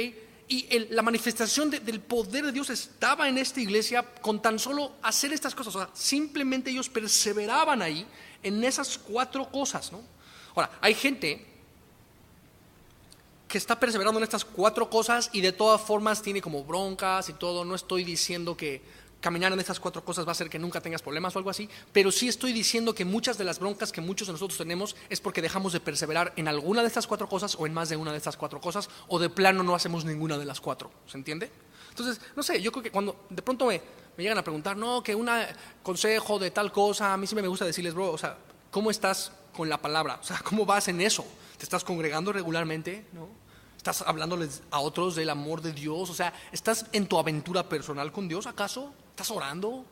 Y la manifestación del poder de Dios estaba en esta iglesia con tan solo hacer estas cosas. Simplemente ellos perseveraban ahí en esas 4 cosas, ¿no? Ahora, hay gente que está perseverando en estas 4 cosas y de todas formas tiene como broncas y todo. No estoy diciendo que caminar en estas 4 cosas va a hacer que nunca tengas problemas o algo así, pero sí estoy diciendo que muchas de las broncas que muchos de nosotros tenemos es porque dejamos de perseverar en alguna de estas 4 cosas o en más de una de estas 4 cosas, o de plano no hacemos ninguna de las 4, ¿se entiende? Entonces, no sé, yo creo que cuando de pronto me llegan a preguntar, no, que un consejo de tal cosa, a mí sí me gusta decirles, bro, ¿cómo estás con la palabra? ¿Cómo vas en eso? ¿Te estás congregando regularmente? ¿No? ¿Estás hablándoles a otros del amor de Dios? ¿Estás en tu aventura personal con Dios acaso? ¿Estás orando?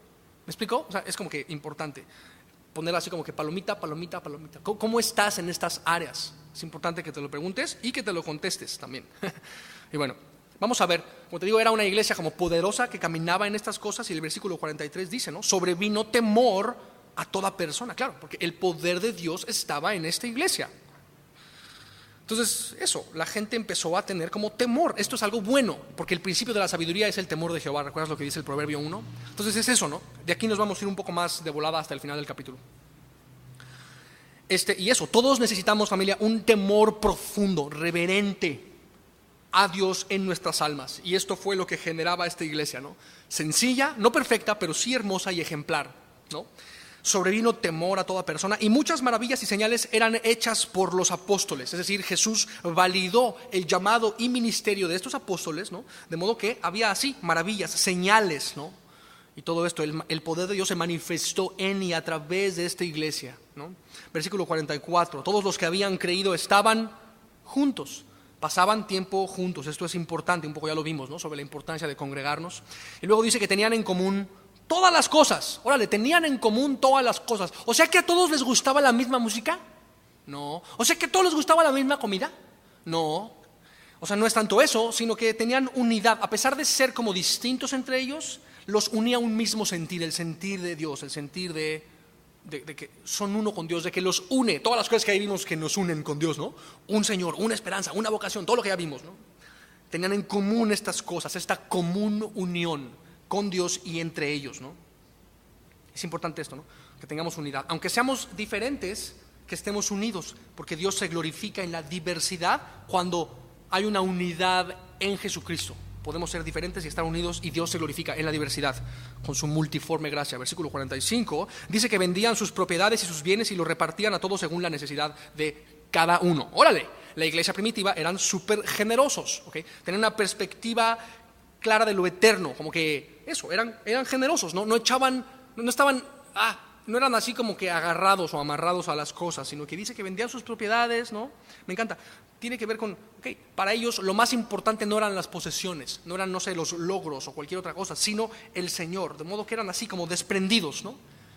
¿Me explico? Es como que importante poner así como que palomita, palomita, palomita. ¿Cómo estás en estas áreas? Es importante que te lo preguntes y que te lo contestes también. Y bueno, vamos a ver. Como te digo, era una iglesia como poderosa que caminaba en estas cosas, y el versículo 43 dice, ¿no? Sobrevino temor a toda persona, claro, porque el poder de Dios estaba en esta iglesia. Entonces, la gente empezó a tener como temor. Esto es algo bueno, porque el principio de la sabiduría es el temor de Jehová. ¿Recuerdas lo que dice el Proverbio 1? Entonces es eso, ¿no? De aquí nos vamos a ir un poco más de volada hasta el final del capítulo. Y todos necesitamos, familia, un temor profundo, reverente a Dios en nuestras almas. Y esto fue lo que generaba esta iglesia, ¿no? Sencilla, no perfecta, pero sí hermosa y ejemplar, ¿no? Sobrevino temor a toda persona y muchas maravillas y señales eran hechas por los apóstoles. Es decir, Jesús validó el llamado y ministerio de estos apóstoles, ¿no? De modo que había así maravillas, señales, ¿no? Y todo esto, el poder de Dios se manifestó en y a través de esta iglesia, ¿no? Versículo 44, todos los que habían creído estaban juntos, pasaban tiempo juntos. Esto es importante, un poco ya lo vimos, ¿no? Sobre la importancia de congregarnos. Y luego dice que tenían en común todas las cosas. Órale, tenían en común todas las cosas. O sea que a todos les gustaba la misma música. No. O sea que a todos les gustaba la misma comida. No. O sea, no es tanto eso, sino que tenían unidad. A pesar de ser como distintos entre ellos, los unía un mismo sentir, el sentir de Dios, el sentir de que son uno con Dios, de que los une. Todas las cosas que ahí vimos que nos unen con Dios, ¿no? Un Señor, una esperanza, una vocación, todo lo que ya vimos, ¿no? Tenían en común estas cosas, esta común unión con Dios y entre ellos, ¿no? Es importante esto, ¿no? Que tengamos unidad. Aunque seamos diferentes, que estemos unidos, porque Dios se glorifica en la diversidad cuando hay una unidad en Jesucristo. Podemos ser diferentes y estar unidos y Dios se glorifica en la diversidad con su multiforme gracia. Versículo 45 dice que vendían sus propiedades y sus bienes y los repartían a todos según la necesidad de cada uno. Órale, la iglesia primitiva eran súper generosos, ¿okay? Tenían una perspectiva clara de lo eterno, como que eran generosos, no echaban, no estaban, no eran así como que agarrados o amarrados a las cosas, sino que dice que vendían sus propiedades, ¿no? Me encanta. Tiene que ver con, para ellos lo más importante no eran las posesiones, no eran, no sé, los logros o cualquier otra cosa, sino el Señor, de modo que eran así como desprendidos, ¿no?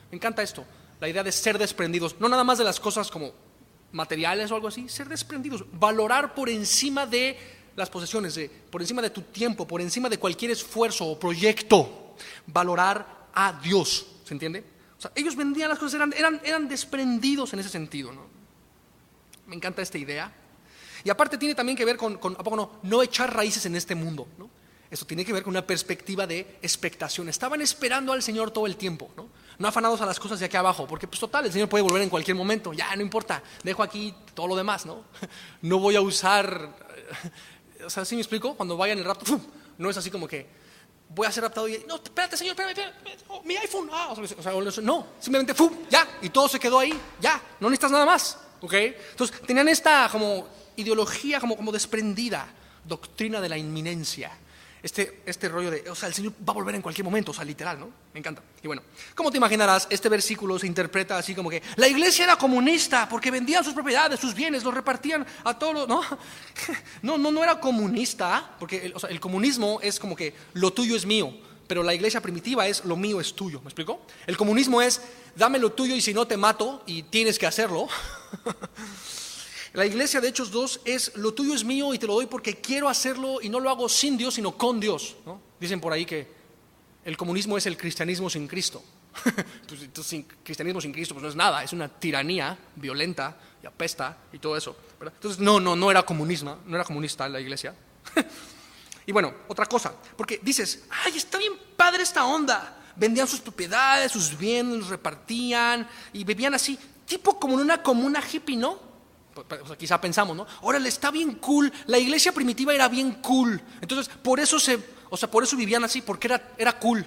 Me encanta esto, la idea de ser desprendidos, no nada más de las cosas como materiales o algo así, ser desprendidos, valorar por encima de las posesiones, por encima de tu tiempo, por encima de cualquier esfuerzo o proyecto, valorar a Dios, ¿se entiende? O sea, ellos vendían las cosas, eran desprendidos en ese sentido, ¿no? Me encanta esta idea. Y aparte tiene también que ver con ¿a poco no echar raíces en este mundo, ¿no? Eso tiene que ver con una perspectiva de expectación. Estaban esperando al Señor todo el tiempo, ¿no? No afanados a las cosas de aquí abajo, porque pues total, el Señor puede volver en cualquier momento, ya no importa, dejo aquí todo lo demás, ¿no? No voy a usar, o sea, ¿sí me explico? Cuando vaya en el rapto, ¡fum! No es así como que voy a ser raptado y no, espérate Señor, espérate, oh, mi iPhone, o sea, no, simplemente ¡fum! Ya, y todo se quedó ahí, ya, no necesitas nada más, ¿ok? Entonces tenían esta como ideología como desprendida, doctrina de la inminencia, este rollo de, o sea, el Señor va a volver en cualquier momento, o sea, literal, ¿no? Me encanta. Y bueno, como te imaginarás, este versículo se interpreta así como que la iglesia era comunista porque vendían sus propiedades, sus bienes, los repartían a todos, ¿no? No era comunista, porque el comunismo es como que lo tuyo es mío, pero la iglesia primitiva es lo mío es tuyo, ¿me explico? El comunismo es dame lo tuyo y si no te mato y tienes que hacerlo. La iglesia de Hechos 2 es lo tuyo es mío y te lo doy porque quiero hacerlo y no lo hago sin Dios, sino con Dios, ¿no? Dicen por ahí que el comunismo es el cristianismo sin Cristo. Pues, entonces, cristianismo sin Cristo pues no es nada, es una tiranía violenta y apesta y todo eso, ¿verdad? Entonces no era comunismo, no era comunista la iglesia. Y bueno, otra cosa, porque dices, ay, está bien padre esta onda. Vendían sus propiedades, sus bienes, los repartían y vivían así, tipo como en una comuna hippie, ¿no? O sea, quizá pensamos, ¿no? Órale, está bien cool, la iglesia primitiva era bien cool. Entonces, por eso vivían así, porque era cool.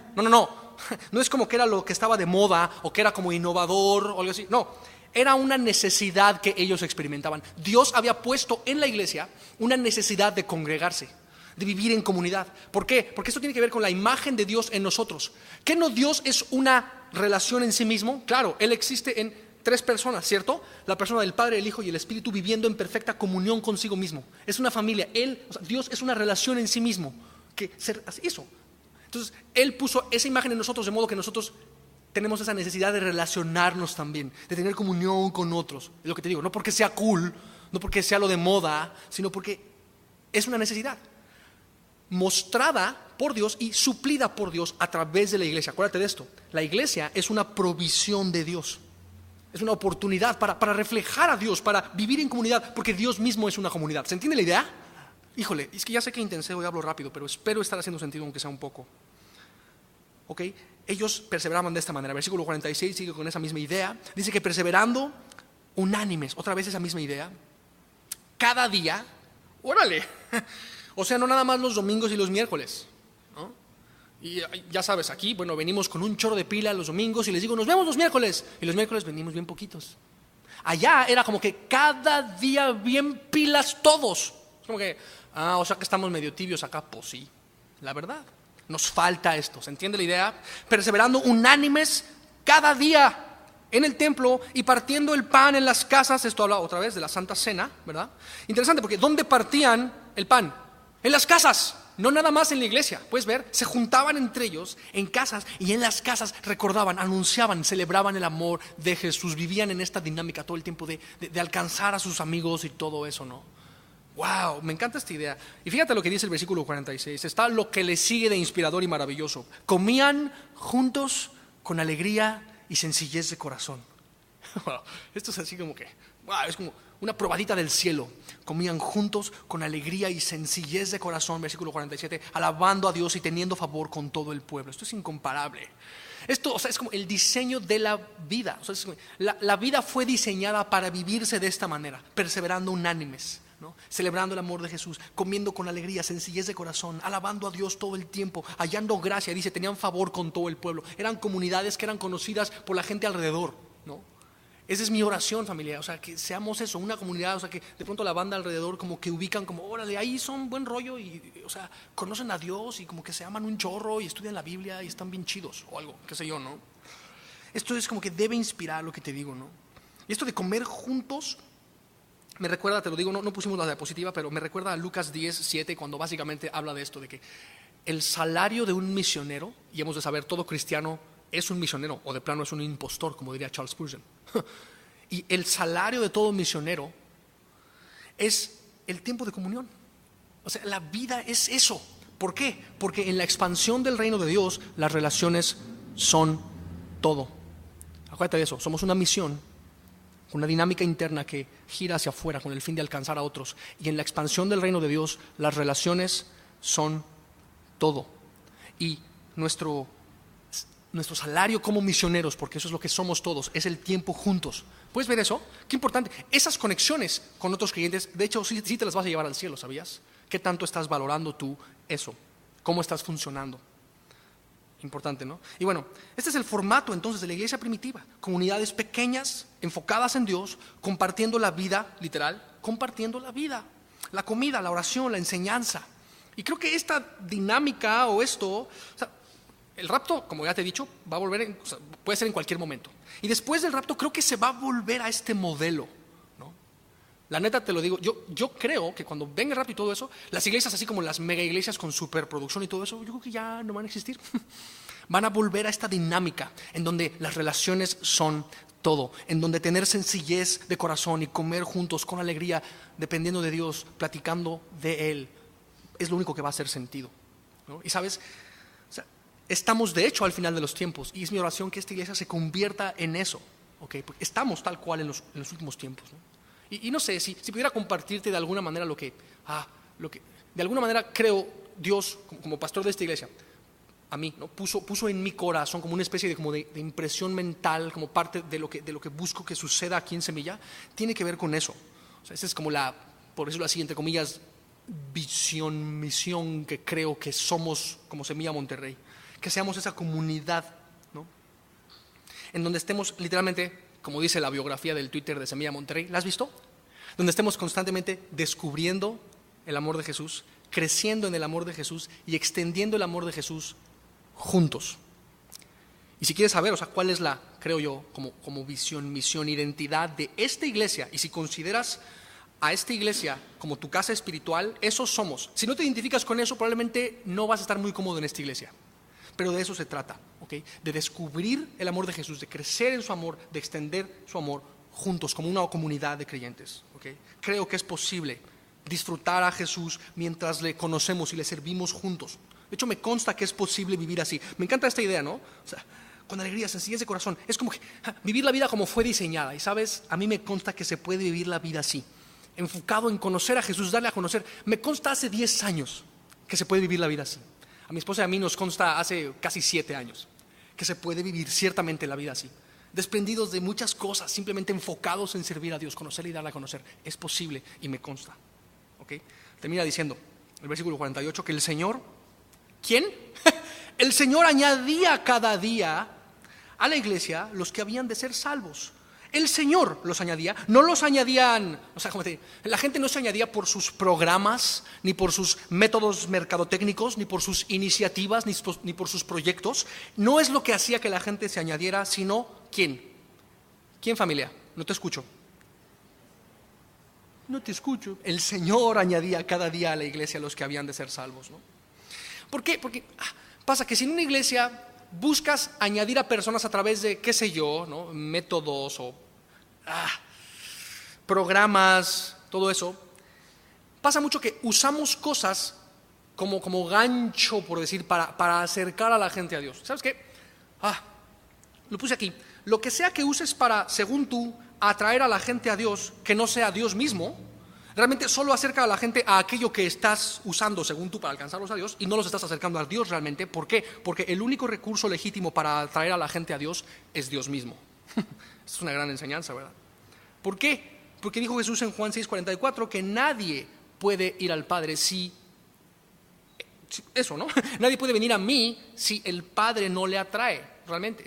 No es como que era lo que estaba de moda o que era como innovador o algo así. No, era una necesidad que ellos experimentaban. Dios había puesto en la iglesia una necesidad de congregarse, de vivir en comunidad. ¿Por qué? Porque esto tiene que ver con la imagen de Dios en nosotros. ¿Qué no Dios es una relación en sí mismo? Claro, Él existe en 3 personas, ¿cierto? La persona del Padre, el Hijo y el Espíritu viviendo en perfecta comunión consigo mismo. Es una familia. Dios es una relación en sí mismo. Eso. Entonces, Él puso esa imagen en nosotros de modo que nosotros tenemos esa necesidad de relacionarnos también, de tener comunión con otros. Es lo que te digo, no porque sea cool, no porque sea lo de moda, sino porque es una necesidad mostrada por Dios y suplida por Dios a través de la iglesia. Acuérdate de esto, la iglesia es una provisión de Dios. Es una oportunidad para reflejar a Dios, para vivir en comunidad, porque Dios mismo es una comunidad. ¿Se entiende la idea? Híjole, es que ya sé que intensé, hoy hablo rápido, pero espero estar haciendo sentido aunque sea un poco. ¿Ok? Ellos perseveraban de esta manera. Versículo 46 sigue con esa misma idea. Dice que perseverando unánimes, otra vez esa misma idea, cada día, órale, o sea, no nada más los domingos y los miércoles, ¿no? Y ya sabes, aquí, bueno, venimos con un chorro de pila los domingos y les digo, nos vemos los miércoles, y los miércoles venimos bien poquitos. Allá era como que cada día bien pilas todos. Es como que, o sea que estamos medio tibios acá. Pues sí, la verdad, nos falta esto. ¿Se entiende la idea? Perseverando unánimes cada día en el templo y partiendo el pan en las casas. Esto habla otra vez de la Santa Cena, ¿verdad? Interesante, porque ¿dónde partían el pan? En las casas, no nada más en la iglesia. Puedes ver, se juntaban entre ellos en casas y en las casas recordaban, anunciaban, celebraban el amor de Jesús. Vivían en esta dinámica todo el tiempo de alcanzar a sus amigos y todo eso, ¿no? Wow, me encanta esta idea. Y fíjate lo que dice el versículo 46. Está lo que le sigue de inspirador y maravilloso. Comían juntos con alegría y sencillez de corazón. Wow, esto es así como que, wow, es como una probadita del cielo. Comían juntos con alegría y sencillez de corazón, versículo 47, alabando a Dios y teniendo favor con todo el pueblo. Esto es incomparable. Esto, o sea, es como el diseño de la vida. O sea, la vida fue diseñada para vivirse de esta manera, perseverando unánimes, ¿no? Celebrando el amor de Jesús, comiendo con alegría, sencillez de corazón, alabando a Dios todo el tiempo, hallando gracia. Dice, tenían favor con todo el pueblo. Eran comunidades que eran conocidas por la gente alrededor, ¿no? Esa es mi oración, familia, o sea, que seamos eso, una comunidad, o sea, que de pronto la banda alrededor como que ubican como, órale, ahí son buen rollo y, o sea, conocen a Dios y como que se aman un chorro y estudian la Biblia y están bien chidos o algo, qué sé yo, ¿no? Esto es como que debe inspirar lo que te digo, ¿no? Y esto de comer juntos me recuerda, te lo digo, no pusimos la diapositiva, pero me recuerda a Lucas 10:7 cuando básicamente habla de esto, de que el salario de un misionero, y hemos de saber, todo cristiano es un misionero o de plano es un impostor, como diría Charles Spurgeon. Y el salario de todo misionero es el tiempo de comunión. O sea, la vida es eso. ¿Por qué? Porque en la expansión del reino de Dios las relaciones son todo. Acuérdate de eso, somos una misión, una dinámica interna que gira hacia afuera con el fin de alcanzar a otros. Y en la expansión del reino de Dios las relaciones son todo. Y nuestro salario como misioneros, porque eso es lo que somos todos, es el tiempo juntos. ¿Puedes ver eso? Qué importante. Esas conexiones con otros creyentes, de hecho, sí te las vas a llevar al cielo, ¿sabías? ¿Qué tanto estás valorando tú eso? ¿Cómo estás funcionando? Importante, ¿no? Y bueno, este es el formato entonces de la iglesia primitiva. Comunidades pequeñas, enfocadas en Dios, compartiendo la vida, literal, compartiendo la vida, la comida, la oración, la enseñanza. Y creo que esta dinámica o esto, o sea, el rapto, como ya te he dicho, va a volver, o sea, puede ser en cualquier momento. Y después del rapto creo que se va a volver a este modelo, ¿no? La neta te lo digo, yo creo que cuando venga el rapto y todo eso, las iglesias así como las mega iglesias con superproducción y todo eso, yo creo que ya no van a existir. Van a volver a esta dinámica en donde las relaciones son todo, en donde tener sencillez de corazón y comer juntos con alegría, dependiendo de Dios, platicando de Él, es lo único que va a hacer sentido, ¿no? Y sabes, estamos de hecho al final de los tiempos y es mi oración que esta iglesia se convierta en eso, ¿okay? Porque estamos tal cual en los últimos tiempos, ¿no? Y no sé, si pudiera compartirte de alguna manera lo que de alguna manera creo Dios como pastor de esta iglesia, a mí, ¿no? puso en mi corazón como una especie de impresión mental, como parte de lo que busco que suceda aquí en Semilla, tiene que ver con eso. O sea, esa es como por decirlo así, entre comillas, misión que creo que somos como Semilla Monterrey. Que seamos esa comunidad, ¿no? En donde estemos literalmente, como dice la biografía del Twitter de Semilla Monterrey, ¿la has visto? Donde estemos constantemente descubriendo el amor de Jesús, creciendo en el amor de Jesús y extendiendo el amor de Jesús juntos. Y si quieres saber, o sea, cuál es creo yo, como visión, misión, identidad de esta iglesia, y si consideras a esta iglesia como tu casa espiritual, eso somos. Si no te identificas con eso, probablemente no vas a estar muy cómodo en esta iglesia. Pero de eso se trata, ¿okay? De descubrir el amor de Jesús, de crecer en su amor, de extender su amor juntos como una comunidad de creyentes, ¿okay? Creo que es posible disfrutar a Jesús mientras le conocemos y le servimos juntos. De hecho, me consta que es posible vivir así. Me encanta esta idea, ¿no? O sea, con alegría, sencillez de corazón. Es como que vivir la vida como fue diseñada. Y sabes, a mí me consta que se puede vivir la vida así, enfocado en conocer a Jesús, darle a conocer. Me consta hace 10 años que se puede vivir la vida así. A mi esposa y a mí nos consta hace casi 7 años que se puede vivir ciertamente la vida así, desprendidos de muchas cosas, simplemente enfocados en servir a Dios, conocerle y darle a conocer. Es posible y me consta. ¿Okay? Termina diciendo el versículo 48 que el Señor, ¿quién? El Señor añadía cada día a la iglesia los que habían de ser salvos. El Señor los añadía, no los añadían, o sea, la gente no se añadía por sus programas, ni por sus métodos mercadotécnicos, ni por sus iniciativas, ni por sus proyectos. No es lo que hacía que la gente se añadiera, sino ¿quién? ¿Quién, familia? No te escucho. No te escucho. El Señor añadía cada día a la iglesia los que habían de ser salvos, ¿no? ¿Por qué? Porque pasa que si en una iglesia buscas añadir a personas a través de, qué sé yo, ¿no? Métodos o programas, todo eso, pasa mucho que usamos cosas como gancho, por decir, para acercar a la gente a Dios. ¿Sabes qué? Lo puse aquí. Lo que sea que uses para, según tú, atraer a la gente a Dios, que no sea Dios mismo, realmente solo acerca a la gente a aquello que estás usando, según tú, para alcanzarlos a Dios, y no los estás acercando a Dios realmente. ¿Por qué? Porque el único recurso legítimo para atraer a la gente a Dios es Dios mismo. Es una gran enseñanza, ¿verdad? ¿Por qué? Porque dijo Jesús en Juan 6:44 que nadie puede ir al Padre si eso, ¿no? Nadie puede venir a mí si el Padre no le atrae. Realmente,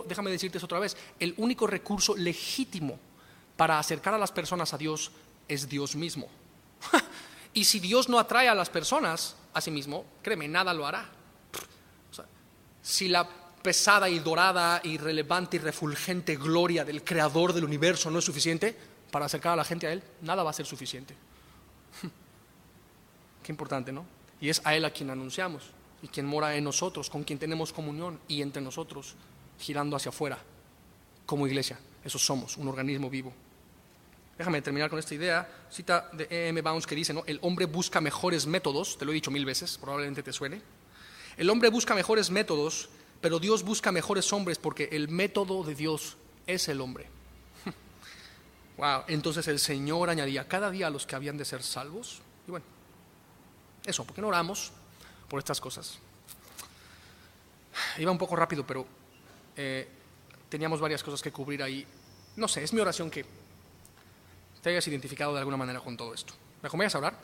déjame decirte eso otra vez, el único recurso legítimo para acercar a las personas a Dios es Dios mismo. Y si Dios no atrae a las personas a sí mismo, créeme, nada lo hará. O sea, si la pesada y dorada y relevante y refulgente gloria del Creador del universo no es suficiente para acercar a la gente a Él, nada va a ser suficiente. Qué importante, ¿no? Y es a Él a quien anunciamos y quien mora en nosotros, con quien tenemos comunión y entre nosotros, girando hacia afuera, como iglesia. Eso somos, un organismo vivo. Déjame terminar con esta idea, cita de E.M. Bounds que dice, ¿no? El hombre busca mejores métodos, te lo he dicho 1000 veces, probablemente te suene. El hombre busca mejores métodos, pero Dios busca mejores hombres porque el método de Dios es el hombre. Wow, entonces el Señor añadía cada día a los que habían de ser salvos. Y bueno, eso, ¿por qué no oramos por estas cosas? Iba un poco rápido, pero teníamos varias cosas que cubrir ahí. No sé, es mi oración que te hayas identificado de alguna manera con todo esto. ¿Me acompañas a orar?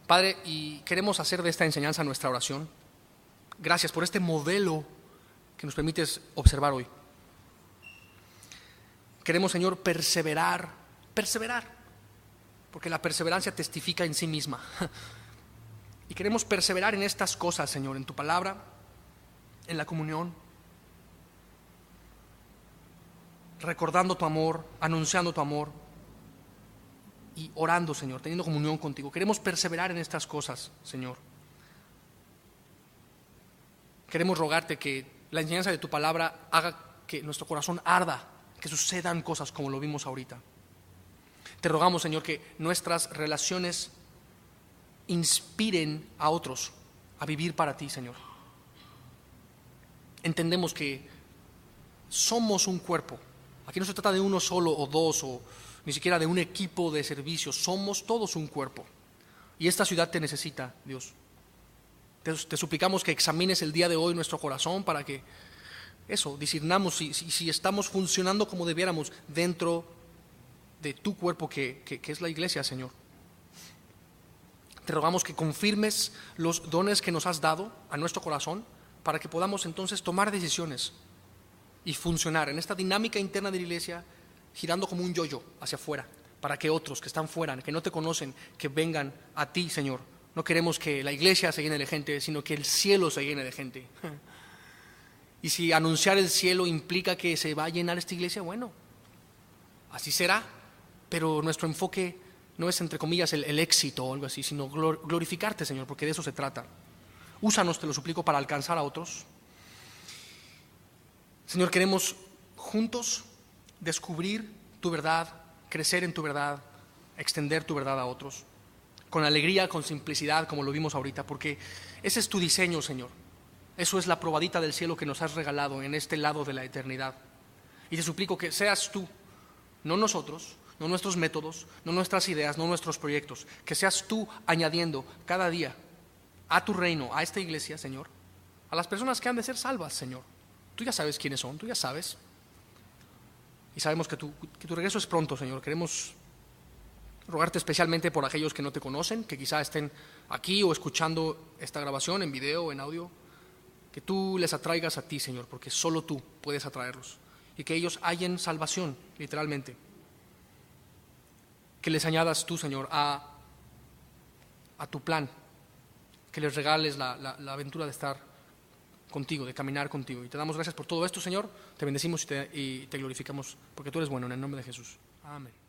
Padre, y queremos hacer de esta enseñanza nuestra oración. Gracias por este modelo que nos permites observar hoy. Queremos, Señor, perseverar, porque la perseverancia testifica en sí misma. Y queremos perseverar en estas cosas, Señor, en tu palabra, en la comunión, recordando tu amor, anunciando tu amor y orando, Señor, teniendo comunión contigo. Queremos perseverar en estas cosas, Señor. Queremos rogarte que la enseñanza de tu palabra haga que nuestro corazón arda, que sucedan cosas como lo vimos ahorita. Te rogamos, Señor, que nuestras relaciones inspiren a otros a vivir para ti, Señor. Entendemos que somos un cuerpo. Aquí no se trata de uno solo o dos o ni siquiera de un equipo de servicio. Somos todos un cuerpo. Y esta ciudad te necesita, Dios. Te suplicamos que examines el día de hoy nuestro corazón para que discernamos si estamos funcionando como debiéramos dentro de tu cuerpo que es la iglesia, Señor. Te rogamos que confirmes los dones que nos has dado a nuestro corazón para que podamos entonces tomar decisiones y funcionar en esta dinámica interna de la iglesia, girando como un yo-yo hacia afuera, para que otros que están fuera, que no te conocen, que vengan a ti, Señor. No queremos que la iglesia se llene de gente, sino que el cielo se llene de gente. Y si anunciar el cielo implica que se va a llenar esta iglesia, bueno, así será. Pero nuestro enfoque no es, entre comillas, el éxito o algo así, sino glorificarte, Señor, porque de eso se trata. Úsanos, te lo suplico, para alcanzar a otros. Señor, queremos juntos descubrir tu verdad, crecer en tu verdad, extender tu verdad a otros, con alegría, con simplicidad, como lo vimos ahorita, porque ese es tu diseño, Señor. Eso es la probadita del cielo que nos has regalado en este lado de la eternidad. Y te suplico que seas tú, no nosotros, no nuestros métodos, no nuestras ideas, no nuestros proyectos, que seas tú añadiendo cada día a tu reino, a esta iglesia, Señor, a las personas que han de ser salvas, Señor. Tú ya sabes quiénes son, tú ya sabes. Y sabemos que tu regreso es pronto, Señor. Queremos rogarte especialmente por aquellos que no te conocen, que quizá estén aquí o escuchando esta grabación en video o en audio, que tú les atraigas a ti, Señor, porque solo tú puedes atraerlos, y que ellos hallen salvación, literalmente. Que les añadas tú, Señor, a tu plan, que les regales la aventura de estar contigo, de caminar contigo. Y te damos gracias por todo esto, Señor. Te bendecimos y te glorificamos, porque tú eres bueno, en el nombre de Jesús. Amén.